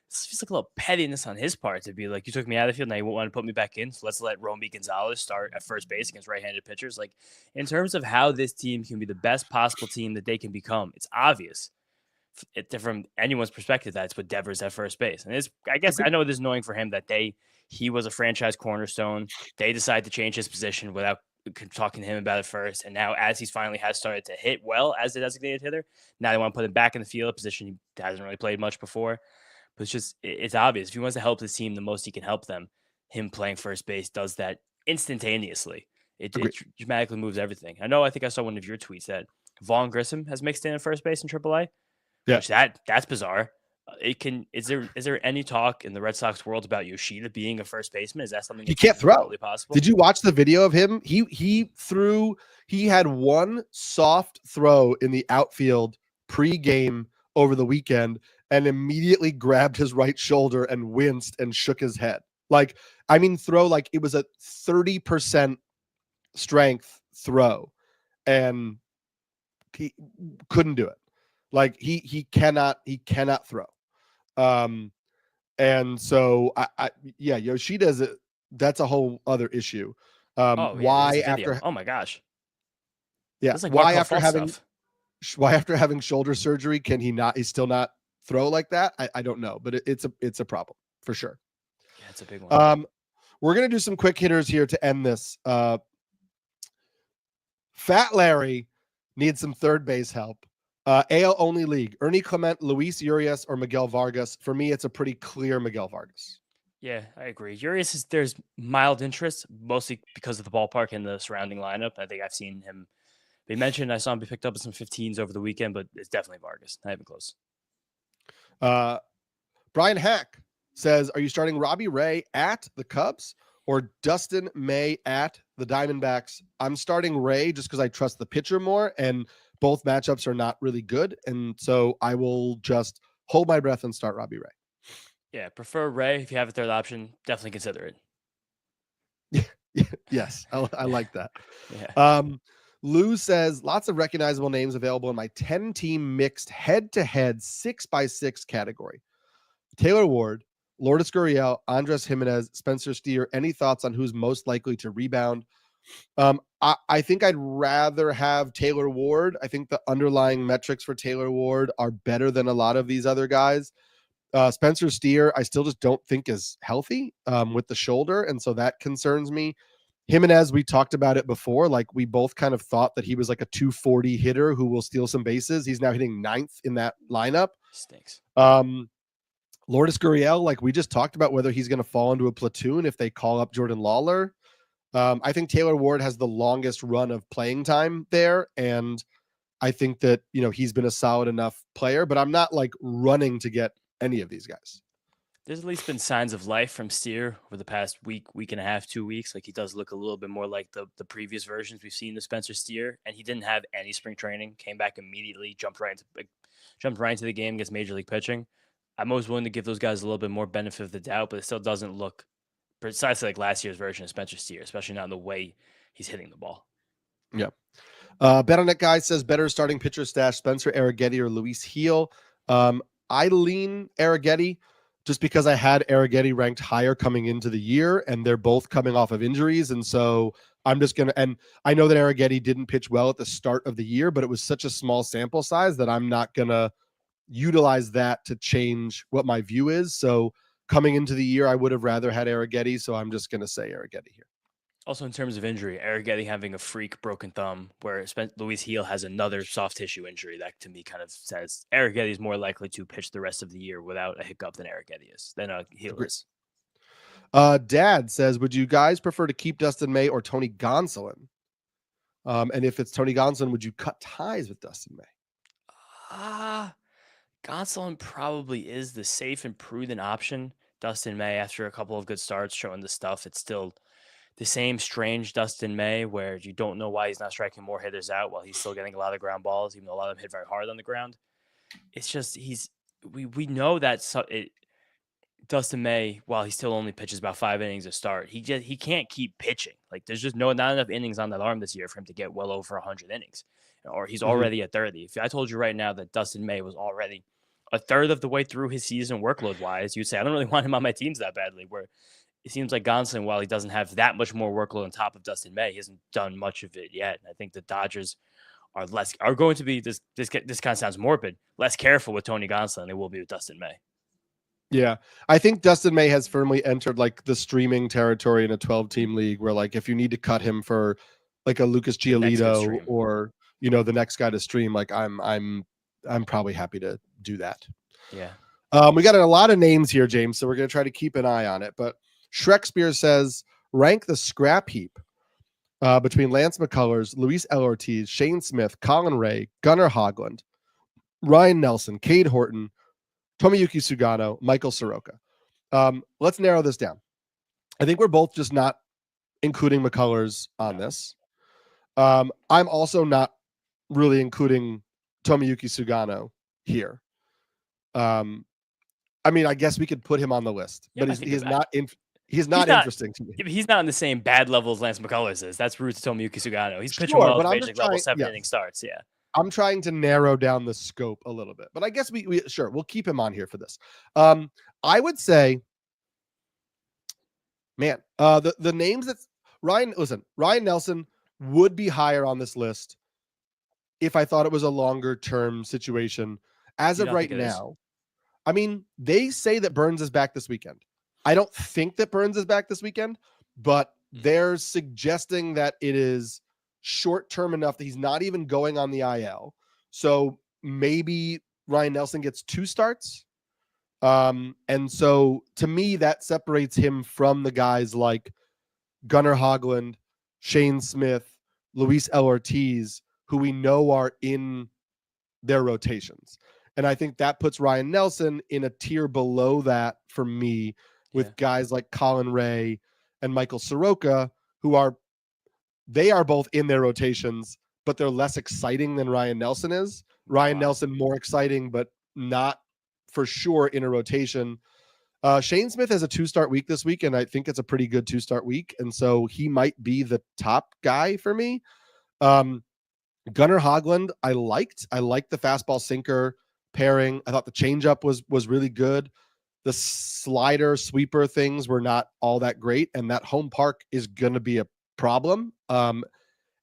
It's just like a little pettiness on his part to be like, "You took me out of the field, now you won't want to put me back in. So let's let Romy Gonzalez start at first base against right-handed pitchers." Like in terms of how this team can be the best possible team that they can become, it's obvious from anyone's perspective that it's with Devers at first base. And it's, I guess, I know it is annoying for him that he was a franchise cornerstone. They decided to change his position without talking to him about it first. And now, as he's finally has started to hit well as a designated hitter, now they want to put him back in the field, a position he hasn't really played much before. But it's obvious. If he wants to help his team the most he can help them, him playing first base does that instantaneously. It dramatically moves everything. I think I saw one of your tweets that Vaughn Grissom has mixed in at first base in AAA. Yeah, which that's bizarre. Is there any talk in the Red Sox world about Yoshida being a first baseman? Is that something he can't throw? Totally possible? Did you watch the video of him? He had one soft throw in the outfield pre-game over the weekend and immediately grabbed his right shoulder and winced and shook his head. Like, I mean, throw like it was a 30% strength throw, and he couldn't do it. Like he cannot throw. And so Yoshida that's a whole other issue. Why after? Oh my gosh. Yeah. Like why after having shoulder surgery can he still not throw like that? I don't know, but it's a problem for sure. Yeah, it's a big one. We're gonna do some quick hitters here to end this. Fat Larry needs some third base help. AL only league: Ernie Clement, Luis Urias, or Miguel Vargas. For me, it's a pretty clear Miguel Vargas. Yeah, I agree. Urias there's mild interest, mostly because of the ballpark and the surrounding lineup. I think I've seen him be mentioned. I saw him be picked up in some 15s over the weekend, but it's definitely Vargas. Not even close. Brian Hack says, "Are you starting Robbie Ray at the Cubs or Dustin May at the Diamondbacks?" I'm starting Ray just because I trust the pitcher more, and both matchups are not really good. And so I will just hold my breath and start Robbie Ray. Yeah, prefer Ray. If you have a third option, definitely consider it. Yes, I like that. Yeah. Lou says, lots of recognizable names available in my 10-team mixed head-to-head 6x6 category. Taylor Ward, Lourdes Gurriel, Andres Jimenez, Spencer Steer. Any thoughts on who's most likely to rebound? I think I'd rather have Taylor Ward. I think the underlying metrics for Taylor Ward are better than a lot of these other guys. Spencer Steer, I still just don't think is healthy with the shoulder, and so that concerns me. Jimenez, we talked about it before. Like, we both kind of thought that he was like a 240 hitter who will steal some bases. He's now hitting 9th in that lineup. Stinks. Lourdes Gurriel, like we just talked about, whether he's going to fall into a platoon if they call up Jordan Lawler. I think Taylor Ward has the longest run of playing time there, and I think that, he's been a solid enough player, but I'm not like running to get any of these guys. There's at least been signs of life from Steer over the past week and a half, 2 weeks. Like, he does look a little bit more like the previous versions we've seen of Spencer Steer, and he didn't have any spring training, came back immediately, jumped right into the game against Major League pitching. I'm always willing to give those guys a little bit more benefit of the doubt, but it still doesn't look precisely like last year's version of Spencer Steer, especially not in the way he's hitting the ball. Yeah. Bet on It guy says, better starting pitcher stash, Spencer Arrighetti or Luis Heel. I lean Arrighetti just because I had Arrighetti ranked higher coming into the year, and they're both coming off of injuries. And so I'm just going to, and I know that Arrighetti didn't pitch well at the start of the year, but it was such a small sample size that I'm not going to utilize that to change what my view is. So coming into the year, I would have rather had Arrighetti. So I'm just going to say Arrighetti here. Also, in terms of injury, Arrighetti having a freak broken thumb, where Luis Heel has another soft tissue injury, that to me kind of says Arrighetti is more likely to pitch the rest of the year without a hiccup than Arrighetti is, than Heel is. Dad says, would you guys prefer to keep Dustin May or Tony Gonsolin? And if it's Tony Gonsolin, would you cut ties with Dustin May? Gonsolin probably is the safe and prudent option. Dustin May, after a couple of good starts showing the stuff, it's still the same strange Dustin May where you don't know why he's not striking more hitters out while he's still getting a lot of ground balls, even though a lot of them hit very hard on the ground. It's just we know that Dustin May, while he still only pitches about 5 innings a start, he can't keep pitching. Like there's just not enough innings on that arm this year for him to get well over 100 innings, or he's Mhm. already at 30. If I told you right now that Dustin May was already a third of the way through his season workload wise, you'd say I don't really want him on my teams that badly. Where it seems like Gonsolin, while he doesn't have that much more workload on top of Dustin May, he hasn't done much of it yet. And I think the Dodgers are going to be this kind of sounds morbid, less careful with Tony Gonsolin than they will be with Dustin May. Yeah. I think Dustin May has firmly entered like the streaming territory in a 12-team league where like if you need to cut him for like a Lucas Giolito or the next guy to stream, like I'm probably happy to do that. Yeah. We got a lot of names here, James, so we're going to try to keep an eye on it. But Shrekspierre says, rank the scrap heap between Lance McCullers, Luis L. Ortiz, Shane Smith, Colin Ray, Gunnar Hoglund, Ryan Nelson, Cade Horton, Tomoyuki Sugano, Michael Soroka. Let's narrow this down. I think we're both just not including McCullers on this. I'm also not really including Tomoyuki Sugano here. I mean, I guess we could put him on the list, but he's not interesting to me. He's not on the same bad level as Lance McCullers is. That's rude to Tomoyuki Sugano. He's pitching well at basic level 7 inning starts. Yeah. I'm trying to narrow down the scope a little bit, but I guess we'll keep him on here for this. I would say, man, the names that Ryan Nelson would be higher on this list if I thought it was a longer term situation. As of right now, I mean, they say that Burns is back this weekend. I don't think that Burns is back this weekend, but they're suggesting that it is short term enough that he's not even going on the IL. So maybe Ryan Nelson gets 2 starts. And so to me, that separates him from the guys like Gunnar Hoglund, Shane Smith, Luis L. Ortiz, who we know are in their rotations. And I think that puts Ryan Nelson in a tier below that for me with guys like Colin Ray and Michael Soroka, who are both in their rotations, but they're less exciting than Ryan Nelson is. Ryan Nelson more exciting, but not for sure in a rotation. Shane Smith has a 2-start week this week, and I think it's a pretty good 2-start week. And so he might be the top guy for me. Gunnar Hoglund, I liked the fastball sinker pairing. I thought the changeup was really good. The slider sweeper things were not all that great, and that home park is going to be a problem. And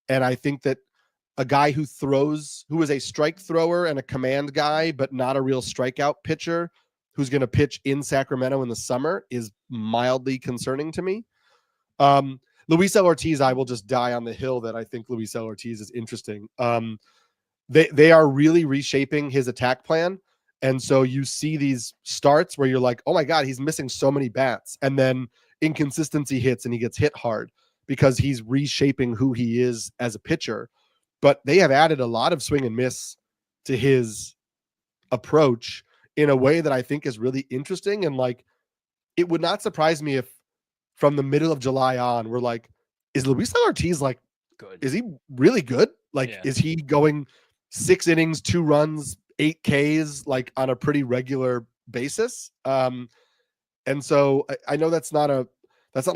I think that a guy who is a strike thrower and a command guy, but not a real strikeout pitcher, who's going to pitch in Sacramento in the summer, is mildly concerning to me. Luis L. Ortiz, I will just die on the hill that I think Luis L. Ortiz is interesting. They are really reshaping his attack plan. And so you see these starts where you're like, oh my God, he's missing so many bats. And then inconsistency hits and he gets hit hard because he's reshaping who he is as a pitcher. But they have added a lot of swing and miss to his approach in a way that I think is really interesting. And like, it would not surprise me if from the middle of July on, we're like, is Luis L. Ortiz like good? Is he really good? Like, is he going 6 innings, 2 runs, 8 Ks, like on a pretty regular basis? And so I know that's not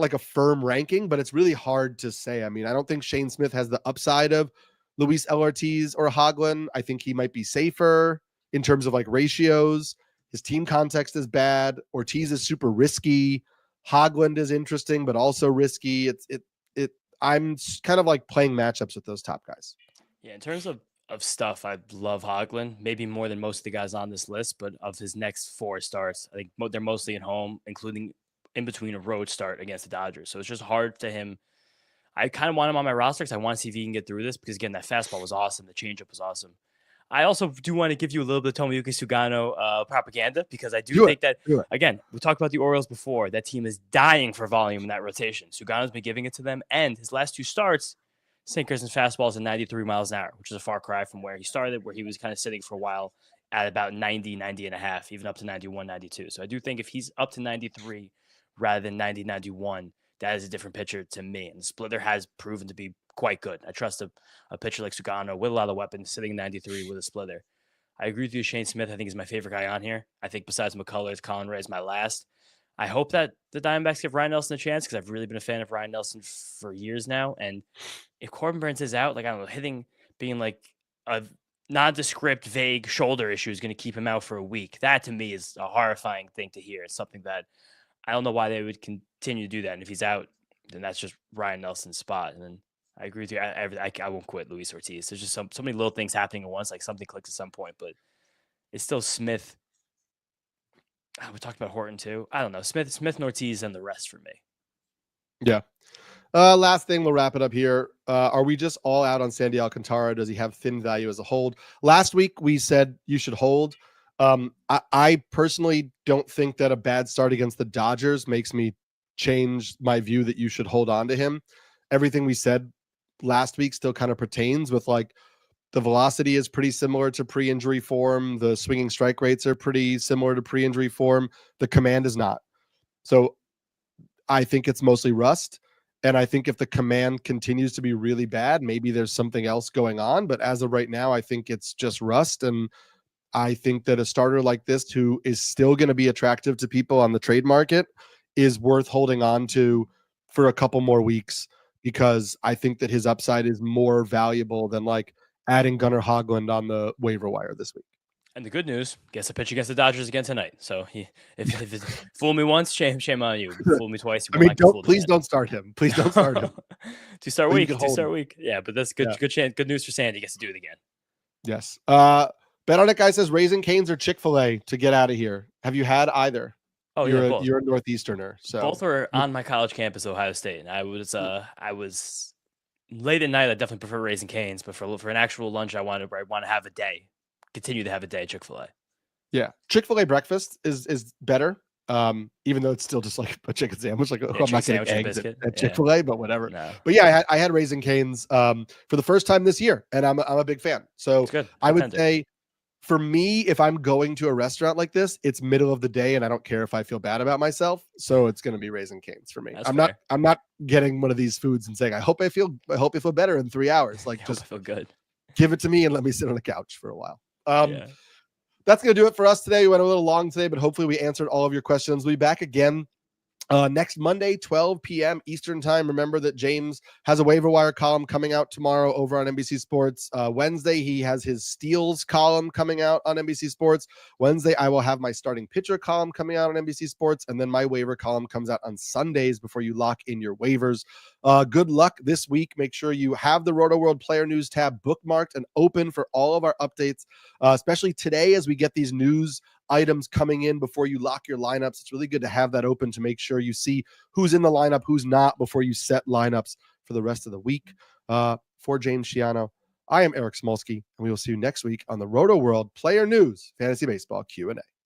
like a firm ranking, but it's really hard to say. I mean, I don't think Shane Smith has the upside of Luis L. Ortiz or Hoglund. I think he might be safer in terms of like ratios. His team context is bad. Ortiz is super risky. Hoglund is interesting, but also risky. I'm kind of like playing matchups with those top guys. Yeah. In terms of stuff, I love Hoglund, maybe more than most of the guys on this list, but of his next 4 starts, I think they're mostly at home, including in between a road start against the Dodgers. So it's just hard to him. I kind of want him on my roster because I want to see if he can get through this because, again, that fastball was awesome. The changeup was awesome. I also do want to give you a little bit of Tomoyuki Sugano propaganda because I do think that, again, we talked about the Orioles before. That team is dying for volume in that rotation. Sugano's been giving it to them, and his last 2 starts, sinkers and fastballs at 93 miles an hour, which is a far cry from where he started, where he was kind of sitting for a while at about 90 and a half, even up to 91, 92. So I do think if he's up to 93 rather than 90, 91, that is a different pitcher to me. And the splitter has proven to be quite good. I trust a pitcher like Sugano with a lot of weapons sitting 93 with a splitter. I agree with you. Shane Smith, I think, is my favorite guy on here. I think besides McCullers, Colin Ray is my last. I hope that the Diamondbacks give Ryan Nelson a chance because I've really been a fan of Ryan Nelson for years now. And if Corbin Burns is out, like I don't know, being like a nondescript, vague shoulder issue is going to keep him out for a week. That to me is a horrifying thing to hear. It's something that I don't know why they would continue to do that. And if he's out, then that's just Ryan Nelson's spot. And then I agree with you. I won't quit Luis Ortiz. There's just so many little things happening at once. Like something clicks at some point, but it's still Smith. We talked about Horton too. I don't know. Smith and Ortiz and the rest for me. Yeah. Last thing, we'll wrap it up here. Are we just all out on Sandy Alcantara? Does he have thin value as a hold? Last week we said you should hold. I personally don't think that a bad start against the Dodgers makes me change my view that you should hold on to him. Everything we said last week still kind of pertains with like the velocity is pretty similar to pre-injury form. The swinging strike rates are pretty similar to pre-injury form. The command is not. So I think it's mostly rust. And I think if the command continues to be really bad, maybe there's something else going on. But as of right now, I think it's just rust. And I think that a starter like this, who is still going to be attractive to people on the trade market, is worth holding on to for a couple more weeks, because I think that his upside is more valuable than like adding Gunnar Hoglund on the waiver wire this week. And the good news, gets a pitch against the Dodgers again tonight. So if it fool me once, shame on you. Fool me twice. I mean, please don't start him. Please don't start him. Two-star week. Yeah, but that's good. Yeah. Good news for Sandy. He gets to do it again. Yes. Bet on it guy says Raising Cane's or Chick-fil-A to get out of here. Have you had either? Oh, you're a Northeasterner. So both are on my college campus, Ohio State. And I was late at night. I definitely prefer Raising Cane's, but for an actual lunch, I want to have a day. Continue to have a day at Chick-fil-A. Yeah. Chick-fil-A breakfast is better. Even though it's still just like a chicken sandwich, like I'm not getting eggs at Chick-fil-A, but whatever. No. But yeah, I had Raising Cane's for the first time this year, and I'm a big fan. So I would say for me, if I'm going to a restaurant like this, it's middle of the day, and I don't care if I feel bad about myself. So it's going to be Raising Cane's for me. I'm not getting one of these foods and saying I hope I feel better in 3 hours. Like just feel good. Give it to me and let me sit on the couch for a while. That's going to do it for us today. We went a little long today, but hopefully we answered all of your questions. We'll be back again next Monday, 12 p.m. Eastern time. Remember that James has a waiver wire column coming out tomorrow over on NBC Sports. Wednesday, he has his steals column coming out on NBC Sports. Wednesday, I will have my starting pitcher column coming out on NBC Sports. And then my waiver column comes out on Sundays before you lock in your waivers. Good luck this week. Make sure you have the Rotoworld Player News tab bookmarked and open for all of our updates, especially today as we get these news items coming in before you lock your lineups. It's really good to have that open to make sure you see who's in the lineup, who's not, before you set lineups for the rest of the week. For James Schiano, I am Eric Samulski, and we will see you next week on the Rotoworld Player News Fantasy Baseball Q&A.